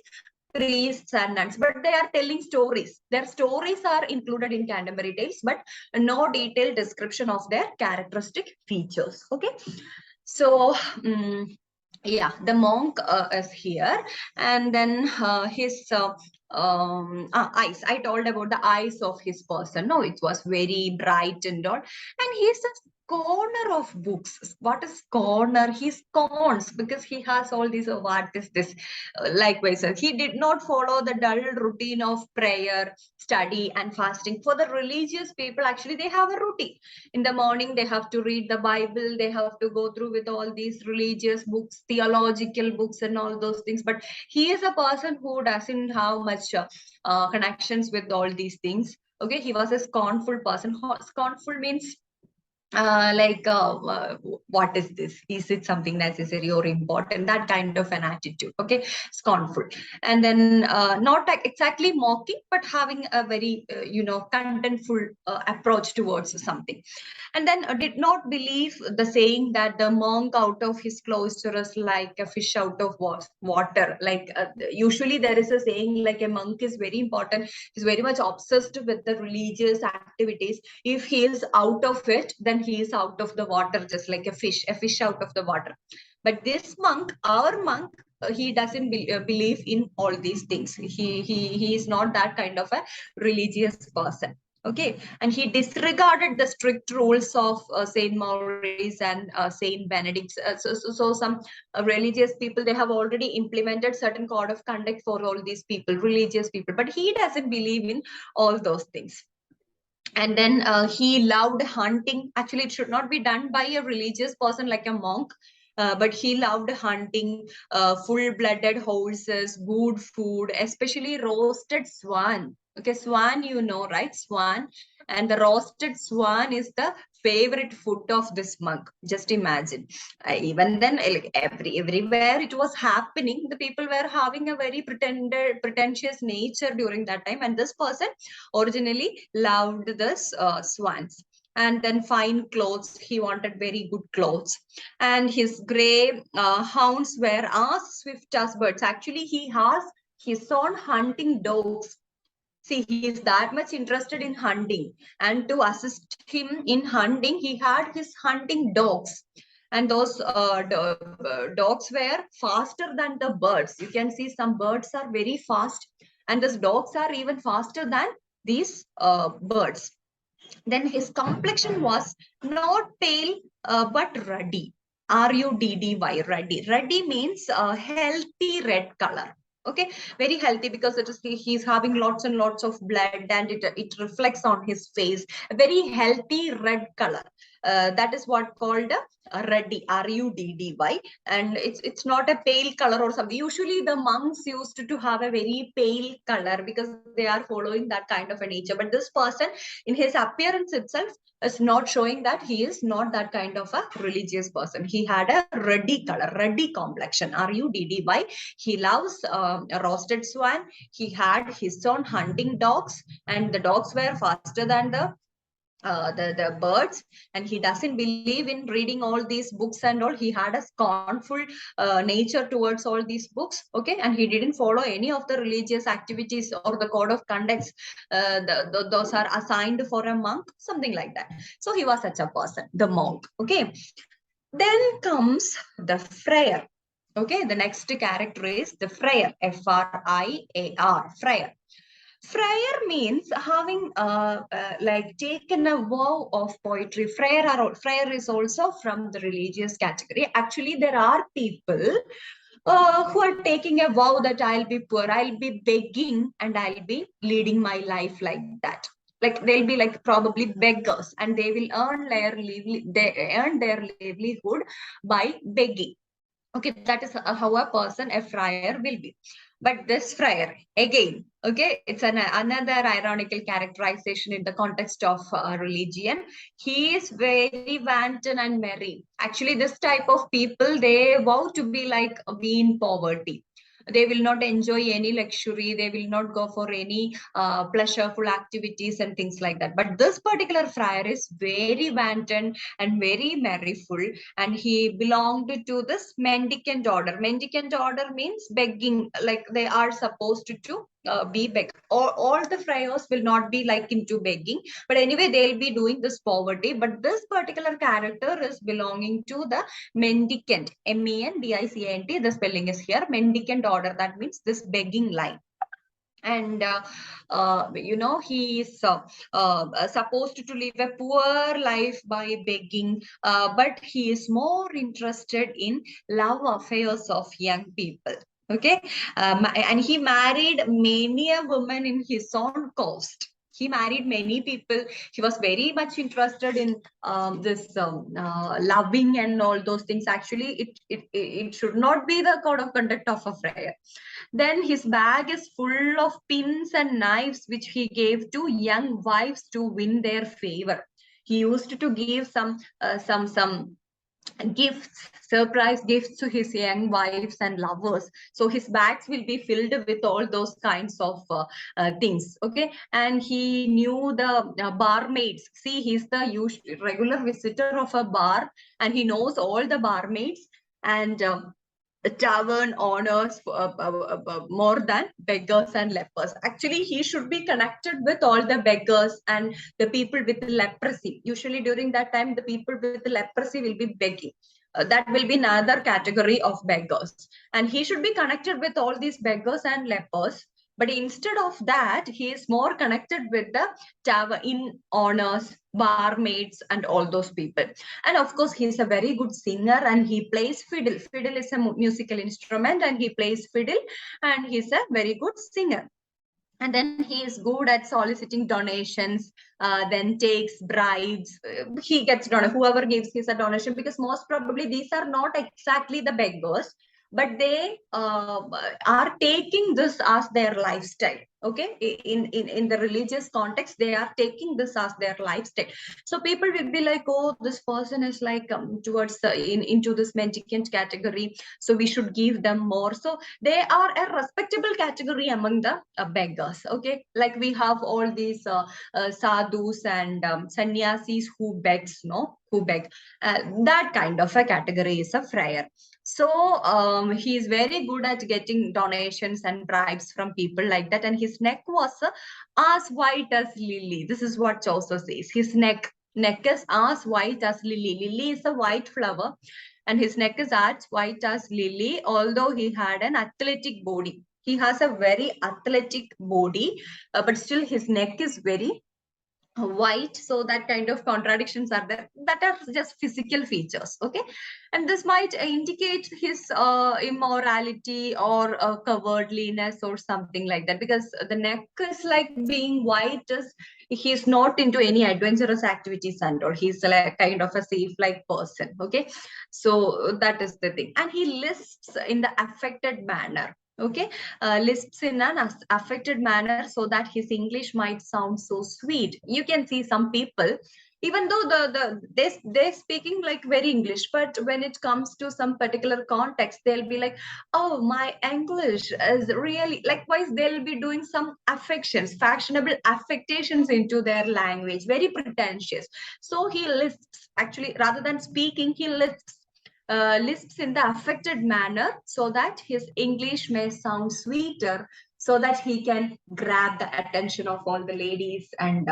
priests and nuns, but they are telling stories. Their stories are included in Canterbury Tales, but no detailed description of their characteristic features. Okay, so yeah, the monk is here, and then his eyes. I told about the eyes of his person. No, it was very bright and all, and he's a corner of books. What is corner? He's corns because he has all these. What is this? Likewise, he did not follow the dull routine of prayer, study, and fasting. For the religious people, actually, they have a routine. In the morning, they have to read the Bible. They have to go through with all these religious books, theological books, and all those things. But he is a person who doesn't have much connections with all these things. Okay, he was a scornful person. Scornful means what is this? Is it something necessary or important? That kind of an attitude. Okay, scornful. And then not exactly mocking, but having a very contentful approach towards something. And then did not believe the saying that the monk out of his cloister is like a fish out of water. Like usually there is a saying like a monk is very important. He's very much obsessed with the religious activities. If he is out of it, then he is out of the water, just like a fish out of the water. But this monk, our monk, he doesn't believe in all these things. He is not that kind of a religious person. Okay, and he disregarded the strict rules of Saint Maurice and Saint Benedict. So some religious people, they have already implemented certain code of conduct for all these people, religious people, but he doesn't believe in all those things. And then he loved hunting. Actually, it should not be done by a religious person like a monk. But he loved hunting, full-blooded horses, good food, especially roasted swan. Okay, swan, you know, right? Swan. And the roasted swan is the favorite food of this monk. Just imagine. Even then, like everywhere it was happening, the people were having a very pretentious nature during that time. And this person originally loved this swans. And then fine clothes. He wanted very good clothes. And his gray hounds were as swift as birds. Actually, he has his own hunting dogs. See, he is that much interested in hunting. And to assist him in hunting, he had his hunting dogs. And those dogs were faster than the birds. You can see some birds are very fast. And these dogs are even faster than these birds. Then his complexion was not pale, but ruddy. Ruddy, ruddy. Ruddy means a healthy red color. Okay, very healthy because he's having lots and lots of blood and it reflects on his face. A very healthy red color. That is what called ruddy, R-U-D-D-Y, and it's not a pale color or something. Usually the monks used to have a very pale color because they are following that kind of a nature. But this person, in his appearance itself, is not showing that he is not that kind of a religious person. He had a ruddy color, ruddy complexion, R-U-D-D-Y. He loves a roasted swan. He had his own hunting dogs, and the dogs were faster than the birds, and he doesn't believe in reading all these books and all. He had a scornful nature towards all these books, okay, and he didn't follow any of the religious activities or the code of conducts. Those are assigned for a monk, something like that. So he was such a person, the monk, okay. Then comes the friar. Okay, the next character is the friar, F-R-I-A-R, friar. Friar means having like taken a vow of poetry. Friar is also from the religious category. Actually, there are people who are taking a vow that I'll be poor, I'll be begging, and I'll be leading my life like that. Like they'll be like probably beggars, and they will earn their livelihood by begging. Okay, that is how a person, a friar, will be. But this friar, again, okay, it's another ironical characterization in the context of religion. He is very wanton and merry. Actually, this type of people, they vow to be like be in poverty. They will not enjoy any luxury. They will not go for any pleasureful activities and things like that. But this particular friar is very wanton and very merryful, and he belonged to this mendicant order. Mendicant order means begging, like they are supposed to be beg. All the friars will not be like into begging, but anyway, they'll be doing this poverty. But this particular character is belonging to the mendicant, M-E-N-D-I-C-A-N-T. The spelling is here, mendicant order. That means this begging line. And he is supposed to live a poor life by begging, but he is more interested in love affairs of young people. Okay, and he married many a woman in his own cost. He married many people. He was very much interested in this loving and all those things. Actually, it should not be the code of conduct of a friar. Then his bag is full of pins and knives, which he gave to young wives to win their favor. He used to give some gifts, surprise gifts to his young wives and lovers. So his bags will be filled with all those kinds of things. Okay, and he knew the barmaids. See, he's the regular visitor of a bar, and he knows all the barmaids. And tavern owners more than beggars and lepers. Actually, he should be connected with all the beggars and the people with leprosy. Usually during that time, the people with leprosy will be begging. That will be another category of beggars. And he should be connected with all these beggars and lepers. But instead of that, he is more connected with the tavern inn owners, barmaids, and all those people. And of course, he's a very good singer, and he plays fiddle. Fiddle is a musical instrument, and he plays fiddle, and he's a very good singer. And then he is good at soliciting donations, then takes bribes. He gets donation. Whoever gives his a donation, because most probably these are not exactly the beggars, but they are taking this as their lifestyle. Okay, in the religious context, they are taking this as their lifestyle. So people will be like, oh, this person is like towards into this mendicant category, so we should give them more. So they are a respectable category among the beggars. Okay, like we have all these sadhus and sannyasis who begs, no, who beg. That kind of a category is a friar. So he is very good at getting donations and bribes from people like that. And his neck was as white as lily. This is what Chaucer says. His neck is as white as lily. Lily is a white flower, and his neck is as white as lily, although he had an athletic body. He has a very athletic body, but still his neck is very white, so that kind of contradictions are there, that are just physical features. Okay, and this might indicate his immorality or cowardliness or something like that, because the neck is like being white is he's not into any adventurous activities, and or he's like kind of a safe like person. Okay, so that is the thing. And he lists in the affected manner. Okay, lisps in an affected manner, so that his English might sound so sweet. You can see some people, even though they're speaking like very English, but when it comes to some particular context, they'll be like, oh, my English is really, likewise they'll be doing some affections, fashionable affectations into their language, very pretentious. So he lisps, actually rather than speaking, he lisps in the affected manner, so that his English may sound sweeter, so that he can grab the attention of all the ladies and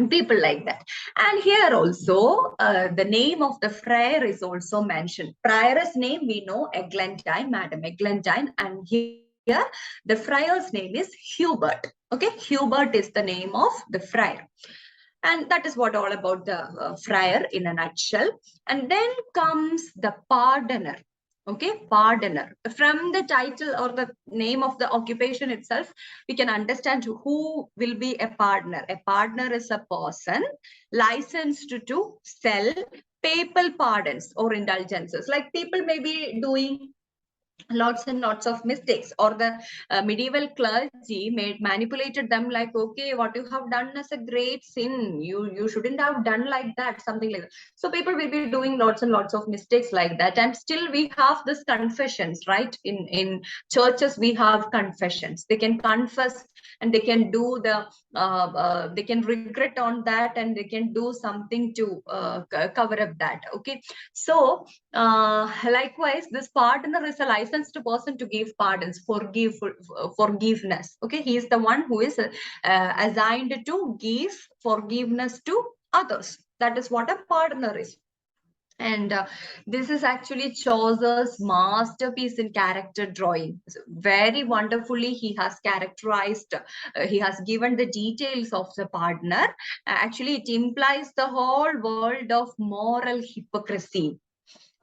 people like that. And here also, the name of the friar is also mentioned. Prioress name we know, Eglantine, Madam Eglantine, and here the friar's name is Hubert. Okay, Hubert is the name of the friar. And that is what all about the friar in a nutshell. And then comes the pardoner. Okay, pardoner. From the title or the name of the occupation itself, we can understand who will be a pardoner. A pardoner is a person licensed to sell papal pardons or indulgences. Like people may be doing lots and lots of mistakes, or the medieval clergy made manipulated them, like, okay, what you have done is a great sin, you shouldn't have done like that, something like that. So people will be doing lots and lots of mistakes like that, and still we have this confessions, right? In churches we have confessions. They can confess, and they can do the they can regret on that, and they can do something to cover up that. Okay, so likewise, this pardoner is a licensed person to give pardons, forgiveness. Okay, he is the one who is assigned to give forgiveness to others. That is what a pardoner is. And this is actually Chaucer's masterpiece in character drawing. So very wonderfully, he has characterized, he has given the details of the pardoner. Actually, it implies the whole world of moral hypocrisy.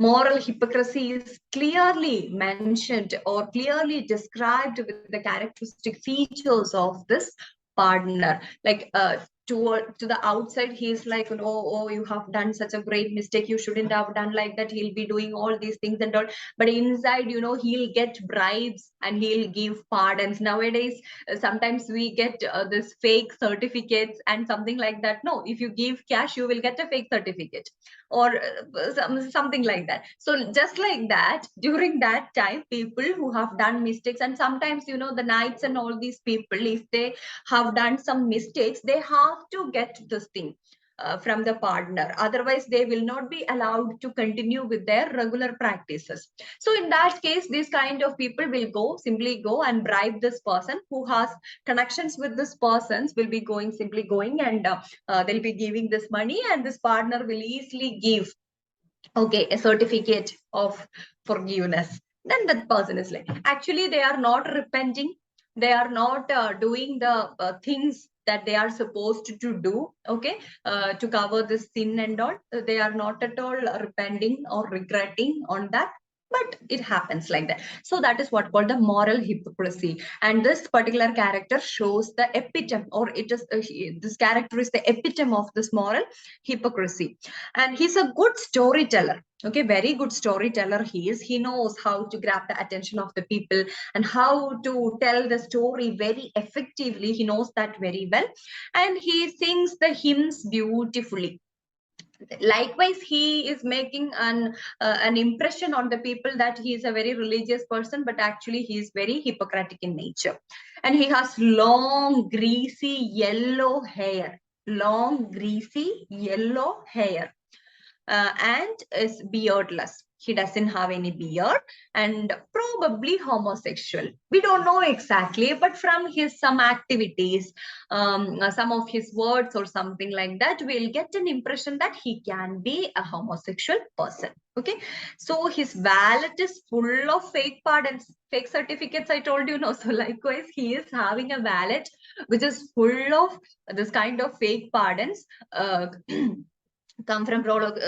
Moral hypocrisy is clearly mentioned or clearly described with the characteristic features of this partner. Like to the outside, he's like, oh, you have done such a great mistake. You shouldn't have done like that. He'll be doing all these things and all. But inside, he'll get bribes and he'll give pardons. Nowadays, sometimes we get this fake certificates and something like that. No, if you give cash, you will get a fake certificate, or something like that. So just like that, during that time, people who have done mistakes, and sometimes the knights and all these people, if they have done some mistakes, they have to get this thing from the partner, otherwise they will not be allowed to continue with their regular practices. So in that case, these kind of people will simply go and bribe this person who has connections with this persons, will be simply going, and they'll be giving this money, and this partner will easily give, okay, a certificate of forgiveness. Then that person is like, actually they are not repenting, they are not doing the things that they are supposed to do, okay, to cover this sin and all. They are not at all repenting or regretting on that, but it happens like that. So that is what called the moral hypocrisy. And this particular character shows the epitome, or it is this character is the epitome of this moral hypocrisy. And he's a good storyteller. Okay, very good storyteller he is. He knows how to grab the attention of the people and how to tell the story very effectively. He knows that very well. And he sings the hymns beautifully. Likewise, he is making an impression on the people that he is a very religious person, but actually he is very hypocritic in nature. And he has long, greasy, yellow hair. Long, greasy, yellow hair. And is beardless. He doesn't have any beard and probably homosexual. We don't know exactly, but from his some activities, some of his words or something like that, we'll get an impression that he can be a homosexual person. Okay, so his wallet is full of fake pardons, fake certificates. I told you no. So likewise, he is having a wallet which is full of this kind of fake pardons. Come from prologue.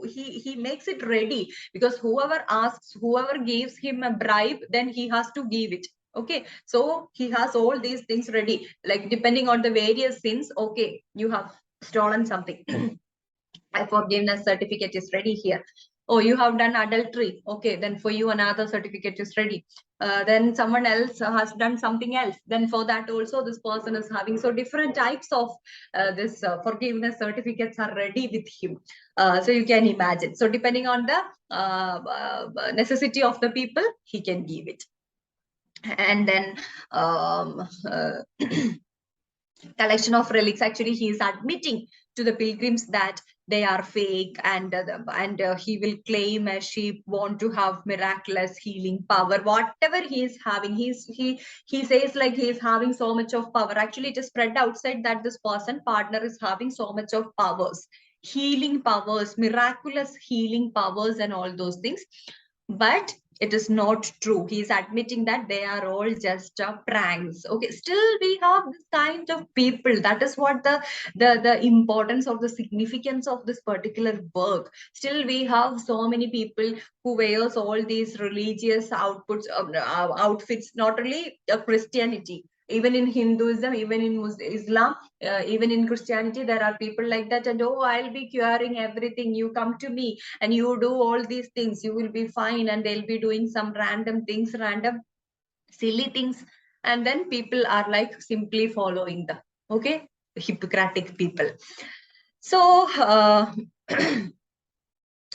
He makes it ready, because whoever asks, whoever gives him a bribe, then he has to give it. Okay, so he has all these things ready, like depending on the various sins. Okay, you have stolen something. A forgiveness certificate is ready here. Oh, you have done adultery. Okay, then for you another certificate is ready. Then someone else has done something else. Then for that also this person is having. So different types of this forgiveness certificates are ready with him. So you can imagine. So depending on the necessity of the people, he can give it. And then collection of relics. Actually, he is admitting to the pilgrims that they are fake, and he will claim as she want to have miraculous healing power. Whatever he is having, he says like he is having so much of power. Actually, it is spread outside that this partner is having so much of powers, healing powers, miraculous healing powers, and all those things. But it is not true. He is admitting that they are all just pranks. Okay, still we have this kind of people. That is what the importance of the significance of this particular work. Still we have so many people who wears all these religious outfits, not only Christianity, even in Hinduism, even in Islam, even in Christianity, there are people like that. And oh, I'll be curing everything, you come to me and you do all these things, you will be fine. And they'll be doing some random things, random silly things, and then people are like simply following them. Okay, Hippocratic people. So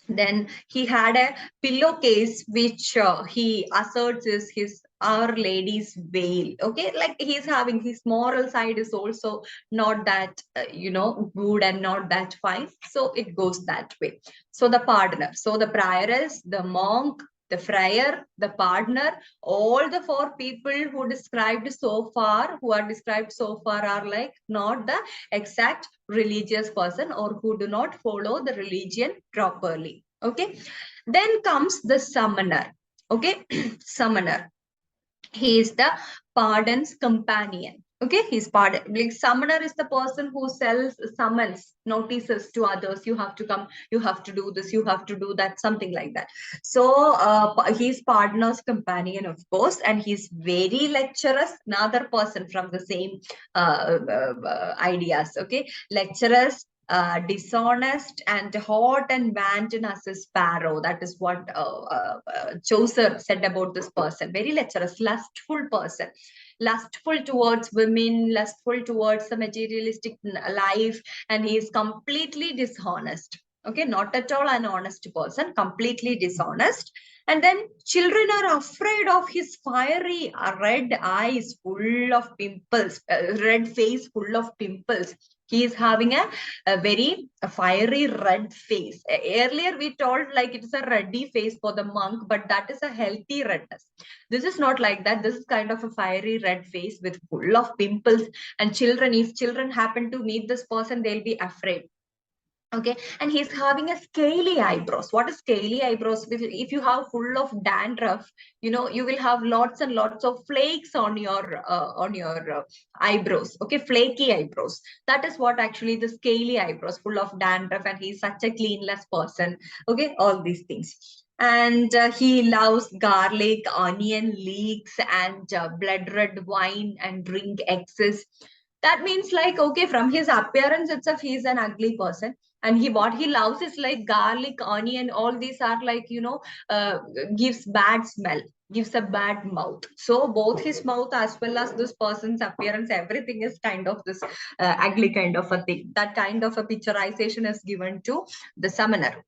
then he had a pillowcase which he asserts is his Our Lady's veil. Okay, like he's having his moral side is also not that good and not that fine. So it goes that way. So the pardoner, so the prioress, the monk, the friar, the pardoner, all the four people who are described so far are like not the exact religious person, or who do not follow the religion properly. Okay, then comes the summoner. Okay, summoner, he is the pardon's companion. Okay, he's pardon. Like summoner is the person who summons notices to others. You have to come, you have to do this, you have to do that, something like that. So he's pardoner's companion, of course, and he's very lecturous. Another person from the same ideas. Okay, lecturous, dishonest, and hot and wanton as a sparrow. That is what Chaucer said about this person. Very lecherous, lustful person. Lustful towards women, lustful towards the materialistic life, and he is completely dishonest. Okay, not at all an honest person, completely dishonest. And then children are afraid of his fiery red eyes full of pimples, red face full of pimples. He is having a very fiery red face. Earlier we told like it is a ruddy face for the monk, but that is a healthy redness. This is not like that. This is kind of a fiery red face with full of pimples. And children, if children happen to meet this person, they'll be afraid. Okay, and he's having a scaly eyebrows. What is scaly eyebrows? If you have full of dandruff, you will have lots and lots of flakes on your eyebrows. Okay, flaky eyebrows. That is what actually the scaly eyebrows, full of dandruff, and he's such a cleanless person. Okay, all these things. And he loves garlic, onion, leeks, and blood red wine, and drink excess. That means like, okay, from his appearance itself, he's an ugly person. And what he loves is like garlic, onion, all these are like, uh, gives bad smell, gives a bad mouth. So both his mouth as well as this person's appearance, everything is kind of this ugly kind of a thing. That kind of a picturization is given to the summoner.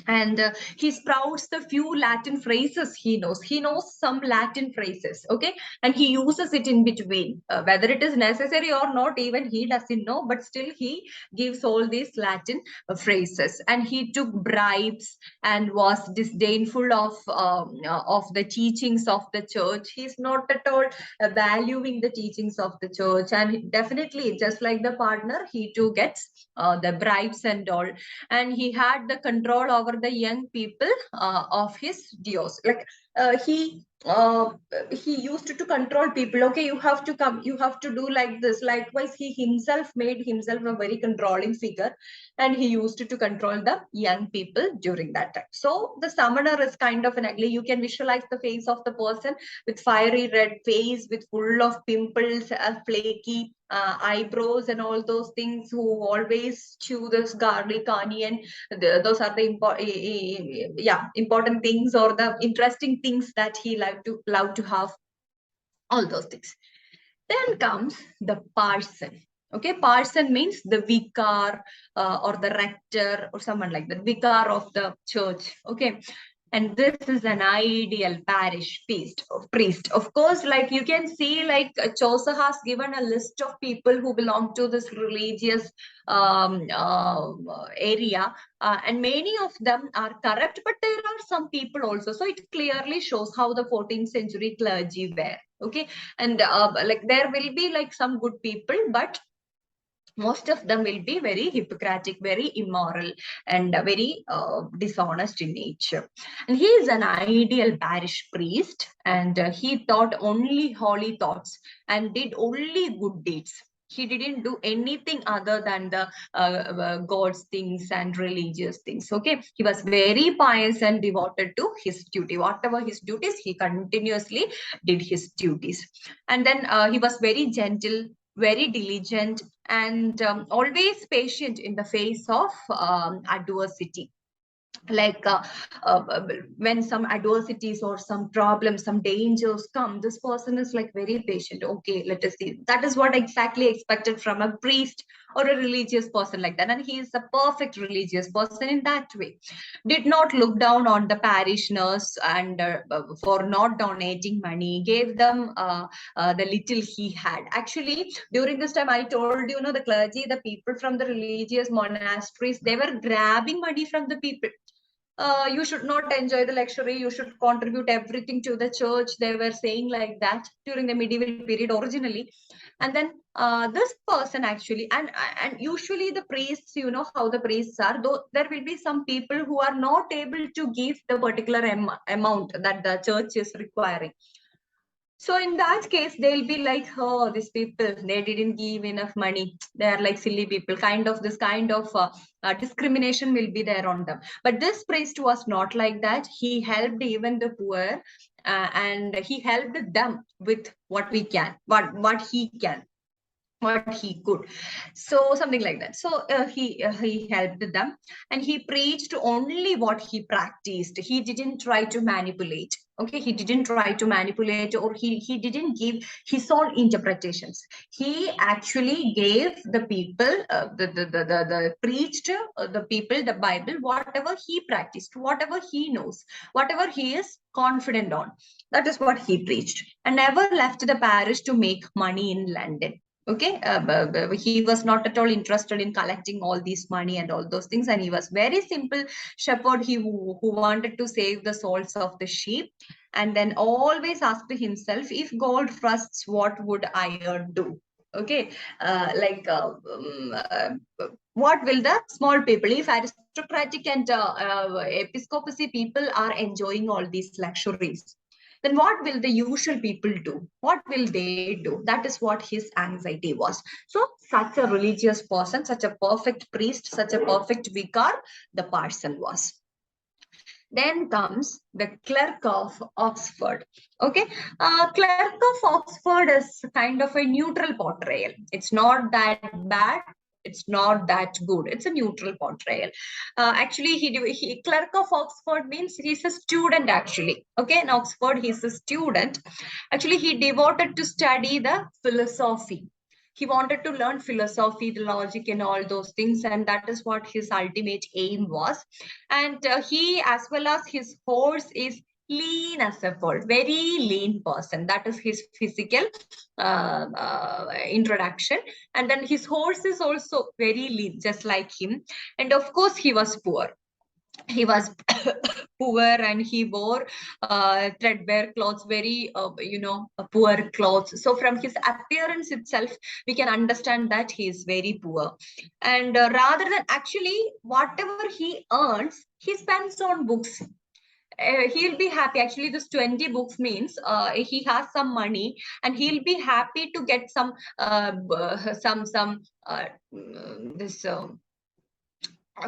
and he sprouts the few Latin phrases he knows. He knows some Latin phrases, okay, and he uses it in between, whether it is necessary or not, even he doesn't know, but still he gives all these Latin phrases. And he took bribes and was disdainful of the teachings of the church. He's not at all valuing the teachings of the church, and definitely, just like the partner, he too gets the bribes and all. And he had the control over the young people of his dios. Like he used to control people. Okay, you have to come, you have to do like this. Likewise, he himself made himself a very controlling figure, and he used to control the young people during that time. So the summoner is kind of an ugly. You can visualize the face of the person with fiery red face, with full of pimples, flaky eyebrows and all those things, who always chew this garlic, onion. Those are the important things, or the interesting things that he love to have, all those things. Then comes the parson. Okay, parson means the vicar or the rector or someone like that, vicar of the church. Okay, and this is an ideal parish priest. Of course, like you can see, like Chaucer has given a list of people who belong to this religious area, and many of them are corrupt, but there are some people also. So it clearly shows how the 14th century clergy were. Okay, and like there will be like some good people, but most of them will be very Hippocratic, very immoral, and very dishonest in nature. And he is an ideal parish priest, and he taught only holy thoughts and did only good deeds. He didn't do anything other than the God's things and religious things. Okay, he was very pious and devoted to his duty. Whatever his duties, he continuously did his duties. And then he was very gentle, very diligent, and always patient in the face of adversity. Like when some adversities or some problems, some dangers come, this person is like very patient. Okay, let us see. That is what exactly expected from a priest or a religious person like that. And he is a perfect religious person in that way. Did not look down on the parishioners, and for not donating money, gave them the little he had. Actually, during this time, I told you, the clergy, the people from the religious monasteries, they were grabbing money from the people. You should not enjoy the luxury, you should contribute everything to the church. They were saying like that during the medieval period originally. And then this person actually, and usually the priests, you know how the priests are, though there will be some people who are not able to give the particular amount that the church is requiring. So in that case, they'll be like, oh, these people, they didn't give enough money. They are like silly people. This kind of discrimination will be there on them. But this priest was not like that. He helped even the poor, and he helped them with what we can, what he can, what he could. So something like that. So he helped them, and he preached only what he practiced. He didn't try to manipulate. Okay, he didn't try to manipulate, or he didn't give his own interpretations. He actually gave the people, the preached the people the Bible, whatever he practiced, whatever he knows, whatever he is confident on. That is what he preached, and never left the parish to make money in London. Okay, he was not at all interested in collecting all this money and all those things, and he was very simple shepherd, who wanted to save the souls of the sheep. And then always asked himself, if gold rusts, what would iron do? Okay, what will the small people, if aristocratic and episcopacy people are enjoying all these luxuries, then what will the usual people do? What will they do? That is what his anxiety was. So such a religious person, such a perfect priest, such a perfect vicar, the parson was. Then comes the Clerk of Oxford. Okay, Clerk of Oxford is kind of a neutral portrayal. It's not that bad, it's not that good. It's a neutral portrayal. Actually, he Clerk of Oxford means he's a student actually. Okay, in Oxford, he's a student. Actually, he devoted to study the philosophy. He wanted to learn philosophy, the logic, and all those things, and that is what his ultimate aim was. And he, as well as his horse, is lean as a foal, very lean person. That is his physical introduction. And then his horse is also very lean, just like him. And of course, he was poor. He was poor, and he wore threadbare clothes, very poor clothes. So from his appearance itself, we can understand that he is very poor. And rather than, actually, whatever he earns, he spends on books. He'll be happy. Actually, this 20 books means he has some money, and he'll be happy to get some this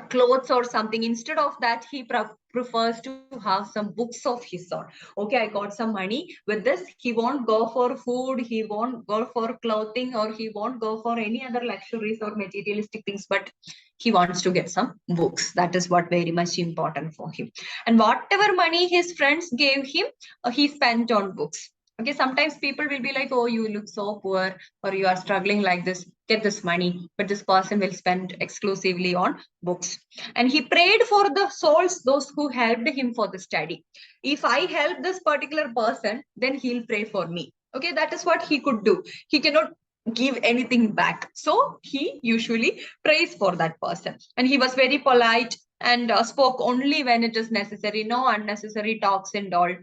clothes or something. Instead of that, he prefers to have some books of his own. Okay, I got some money. With this, he won't go for food, he won't go for clothing, or he won't go for any other luxuries or materialistic things, but he wants to get some books. That is what very much important for him. And whatever money his friends gave him, he spent on books. Okay, sometimes people will be like, oh, you look so poor, or you are struggling like this, get this money. But this person will spend exclusively on books. And he prayed for the souls, those who helped him for the study. If I help this particular person, then he'll pray for me. Okay, that is what he could do. He cannot give anything back. So he usually prays for that person. And he was very polite, and spoke only when it is necessary, no unnecessary talks and all.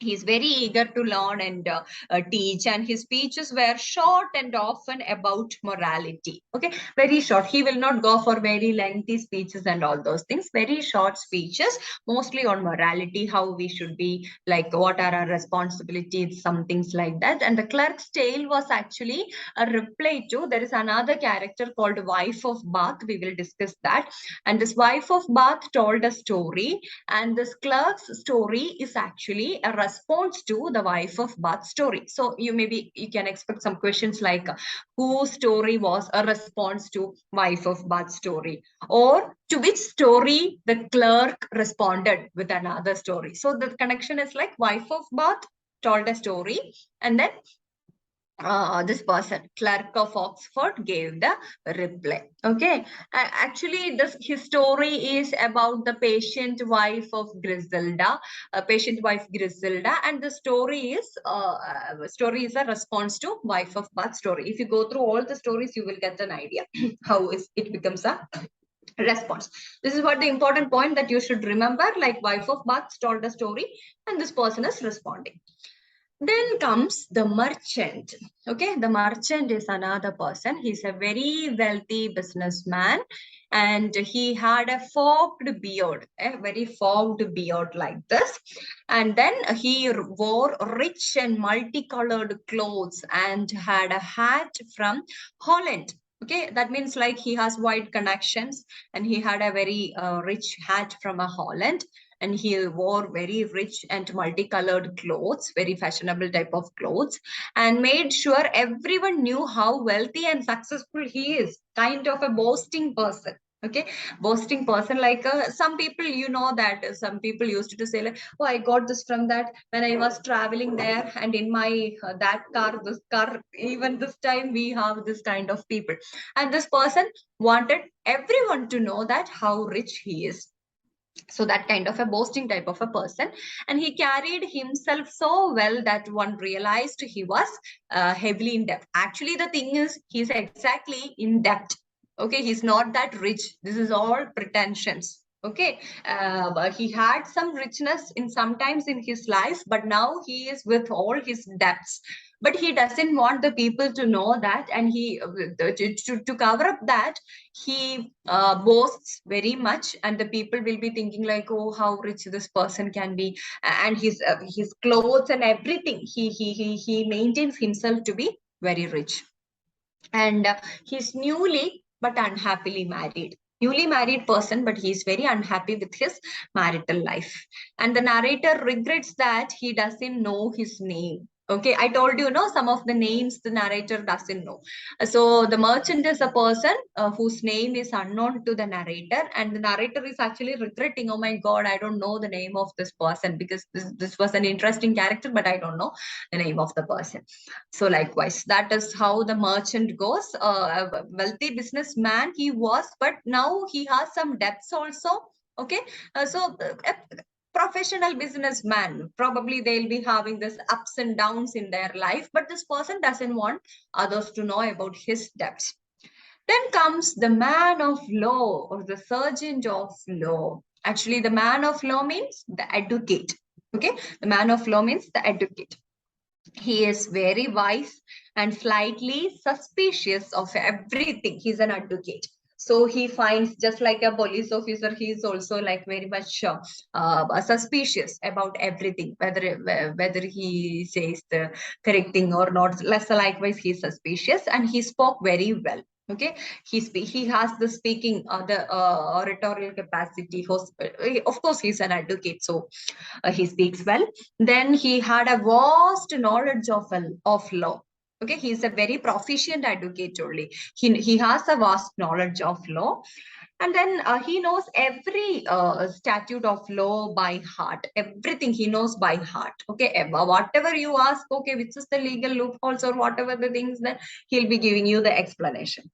He's very eager to learn and teach, and his speeches were short and often about morality. Okay, very short. He will not go for very lengthy speeches and all those things. Very short speeches, mostly on morality, how we should be, like what are our responsibilities, some things like that. And the clerk's tale was actually a reply to, there is another character called wife of Bath. We will discuss that. And this wife of Bath told a story, and this clerk's story is actually a response to the wife of Bath story. So you can expect some questions like whose story was a response to wife of Bath story, or to which story the clerk responded with another story. So the connection is like wife of Bath told a story, and then this person, clerk of Oxford, gave the reply. Okay, actually, his story is about the patient wife of Griselda, and the story is a response to wife of Bath story. If you go through all the stories, you will get an idea how it becomes a response. This is what the important point that you should remember. Like wife of Bath told a story, and this person is responding. Then comes the merchant. Okay, the merchant is another person. He's a very wealthy businessman, and he had a forked beard, a very forked beard like this. And then he wore rich and multicolored clothes and had a hat from Holland. Okay, that means like he has wide connections, and he had a very rich hat from a Holland, and he wore very rich and multicolored clothes, very fashionable type of clothes, and made sure everyone knew how wealthy and successful he is. Kind of a boasting person. Okay, boasting person, like some people, that some people used to say like, oh, I got this from that when I was traveling there, and in my that car, this car, even this time we have this kind of people. And this person wanted everyone to know that how rich he is. So that kind of a boasting type of a person. And he carried himself so well that one realized he was heavily in debt. Actually, the thing is, he's exactly in debt. Okay, he's not that rich. This is all pretensions. Okay, but he had some richness in sometimes in his life, but now he is with all his debts. But he doesn't want the people to know that, and he to cover up that, he boasts very much, and the people will be thinking like, oh, how rich this person can be. And his clothes and everything, he maintains himself to be very rich. And he's newly married person, but he's very unhappy with his marital life. And the narrator regrets that he doesn't know his name. Okay, I told you, no, some of the names the narrator doesn't know. So the merchant is a person whose name is unknown to the narrator, and the narrator is actually regretting, oh my God, I don't know the name of this person because this was an interesting character, but I don't know the name of the person. So likewise, that is how the merchant goes. A wealthy businessman he was, but now he has some debts also. Okay, professional businessman, probably they'll be having this ups and downs in their life, but this person doesn't want others to know about his debts. Then comes the man of law or the sergeant of law. Actually, the man of law means the advocate. Okay, the man of law means the advocate. He is very wise and slightly suspicious of everything. He's an advocate. So he finds, just like a police officer, he is also like very much suspicious about everything, whether he says the correct thing or not. Less likewise, he's suspicious, and he spoke very well. Okay, he has the speaking, the oratorial capacity. Of course, he's an advocate, so he speaks well. Then he had a vast knowledge of law. Okay, he is a very proficient advocate only. He has a vast knowledge of law. And then he knows every statute of law by heart. Everything he knows by heart. Okay, whatever you ask, okay, which is the legal loopholes or whatever the things, then he'll be giving you the explanation.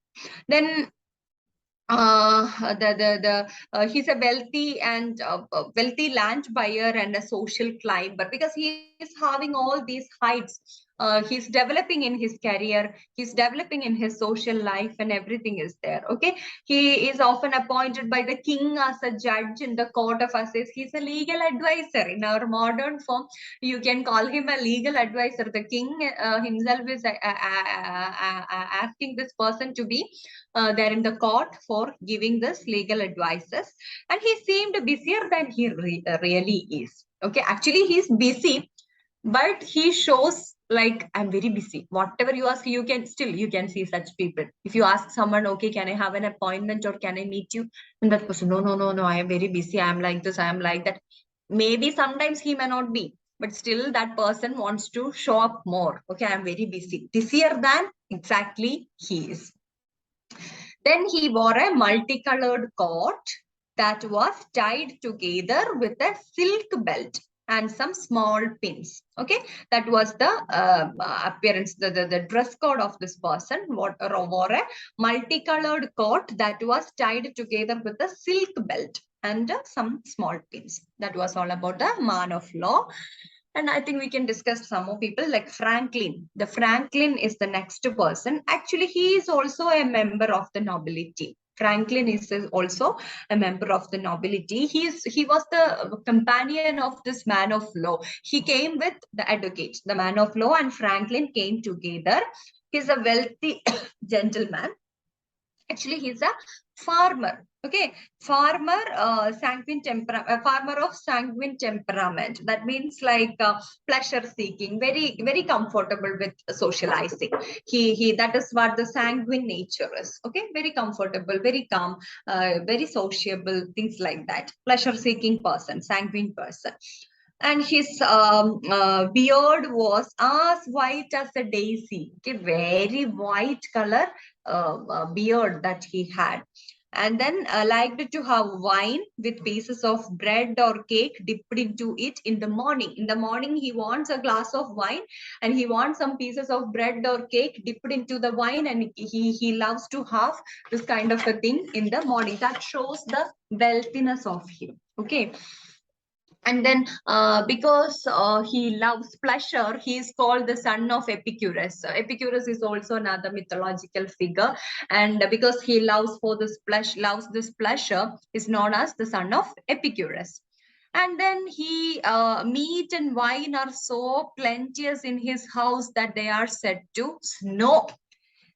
Then he's a wealthy land buyer and a social climber, because he is having all these heights. He's developing in his career, he's developing in his social life, and everything is there. Okay, he is often appointed by the king as a judge in the court of assizes. He's a legal advisor in our modern form. You can call him a legal advisor. The king himself is asking this person to be there in the court for giving this legal advices, and he seemed busier than he really is. Okay, actually he's busy, but he shows like, I'm very busy. Whatever you ask, you can see such people. If you ask someone, okay, can I have an appointment or can I meet you, and that person, no, I am very busy, I am like this, I am like that. Maybe sometimes he may not be, but still that person wants to show up more. Okay, I'm very busy, busier than exactly he is. Then he wore a multicolored coat that was tied together with a silk belt and some small pins. Okay, that was the appearance, the dress code of this person. Wore a multicolored coat that was tied together with a silk belt and some small pins. That was all about the man of law. And I think we can discuss some more people like Franklin. The Franklin is the next person. Actually, he is also a member of the nobility. Franklin is also a member of the nobility. He was the companion of this man of law. He came with the advocate, the man of law, and Franklin came together. He's a wealthy gentleman. Actually, he's a farmer. Okay, farmer, farmer of sanguine temperament. That means like pleasure seeking, very comfortable with socializing. That is what the sanguine nature is. Okay, very comfortable, very calm, very sociable, things like that. Pleasure seeking person, sanguine person. And his beard was as white as a daisy. Okay, very white color beard that he had. And then liked to have wine with pieces of bread or cake dipped into it in the morning. In the morning, he wants a glass of wine and he wants some pieces of bread or cake dipped into the wine, and he loves to have this kind of a thing in the morning. That shows the wealthiness of him. Okay. And then because he loves pleasure, he is called the son of Epicurus. Epicurus is also another mythological figure, and because he loves this pleasure, is known as the son of Epicurus. And then meat and wine are so plenteous in his house that they are said to snow.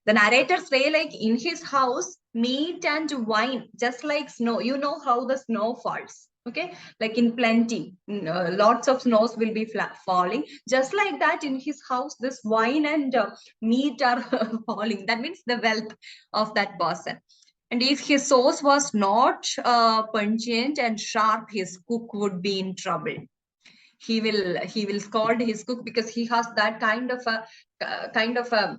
The narrators say, like, in his house, meat and wine, just like snow. You know how the snow falls. Okay, like in plenty, lots of snows will be falling. Just like that, in his house, this wine and meat are falling. That means the wealth of that person. And if his sauce was not pungent and sharp, his cook would be in trouble. he will scold his cook because he has that kind of a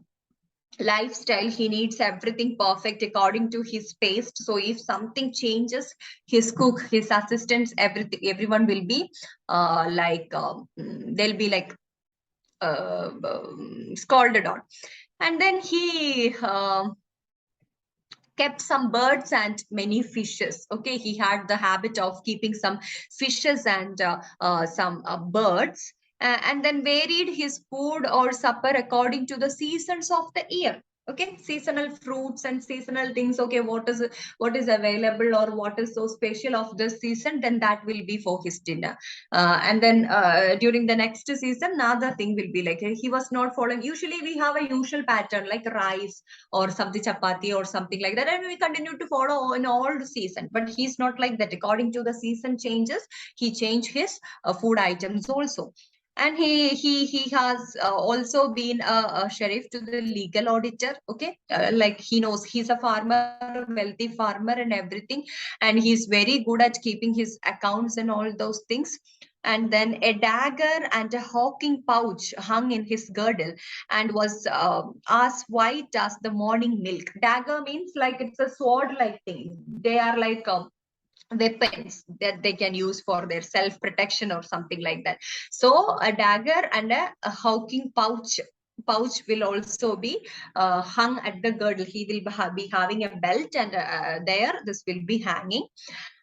lifestyle. He needs everything perfect according to his taste. So if something changes, his cook, his assistants, everyone will be they'll be like scolded on. And then he kept some birds and many fishes. Okay, he had the habit of keeping some fishes and some birds, and then varied his food or supper according to the seasons of the year. Okay, seasonal fruits and seasonal things. Okay, what is available or what is so special of this season, then that will be for his dinner. And then during the next season, another thing will be like he was not following. Usually we have a usual pattern like rice or something chapati or something like that, and we continue to follow in all the season. But he's not like that. According to the season changes, he changed his food items also. And he has also been a sheriff to the legal auditor. Okay, like he knows he's a farmer, wealthy farmer and everything, and he's very good at keeping his accounts and all those things. And then a dagger and a hawking pouch hung in his girdle and was as white as the morning milk. Dagger means like it's a sword-like thing. They are like weapons that they can use for their self-protection or something like that. So a dagger and a hawking pouch will also be hung at the girdle. He will be having a belt, and there this will be hanging.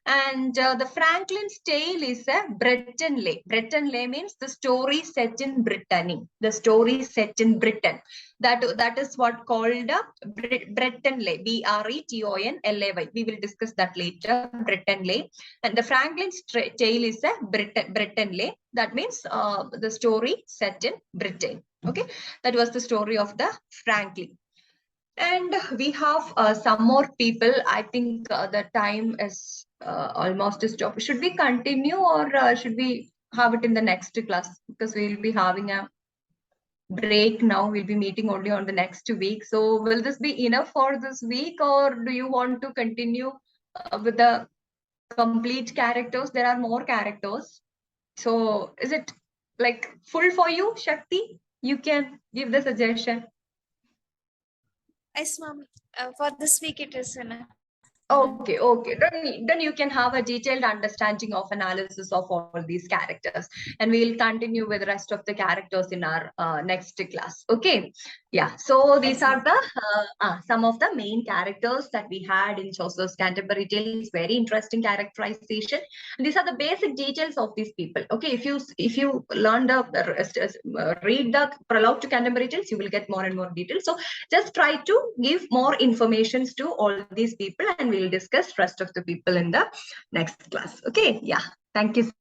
And the Franklin's Tale is a Breton lay. Breton lay means the story set in Brittany. The story set in Britain. That is what called a Breton lay. Bretonlay. We will discuss that later. Breton lay. And the Franklin's Tale is a Breton lay. That means the story set in Britain. Okay, that was the story of the Franklin. And we have some more people. I think the time is almost stopped. Should we continue or should we have it in the next class? Because we'll be having a break now. We'll be meeting only on the next week. So will this be enough for this week, or do you want to continue with the complete characters? There are more characters. So is it like full for you, Shakti? You can give the suggestion. Yes, ma'am. For this week, it is enough. Okay. Then you can have a detailed understanding of analysis of all these characters, and we'll continue with the rest of the characters in our next class. Okay. Yeah. So these are the some of the main characters that we had in Chaucer's Canterbury Tales. Very interesting characterization. And these are the basic details of these people. Okay. If you learn the read the prologue to Canterbury Tales, you will get more and more details. So just try to give more informations to all these people, and we'll discuss rest of the people in the next class. Okay. Yeah. Thank you.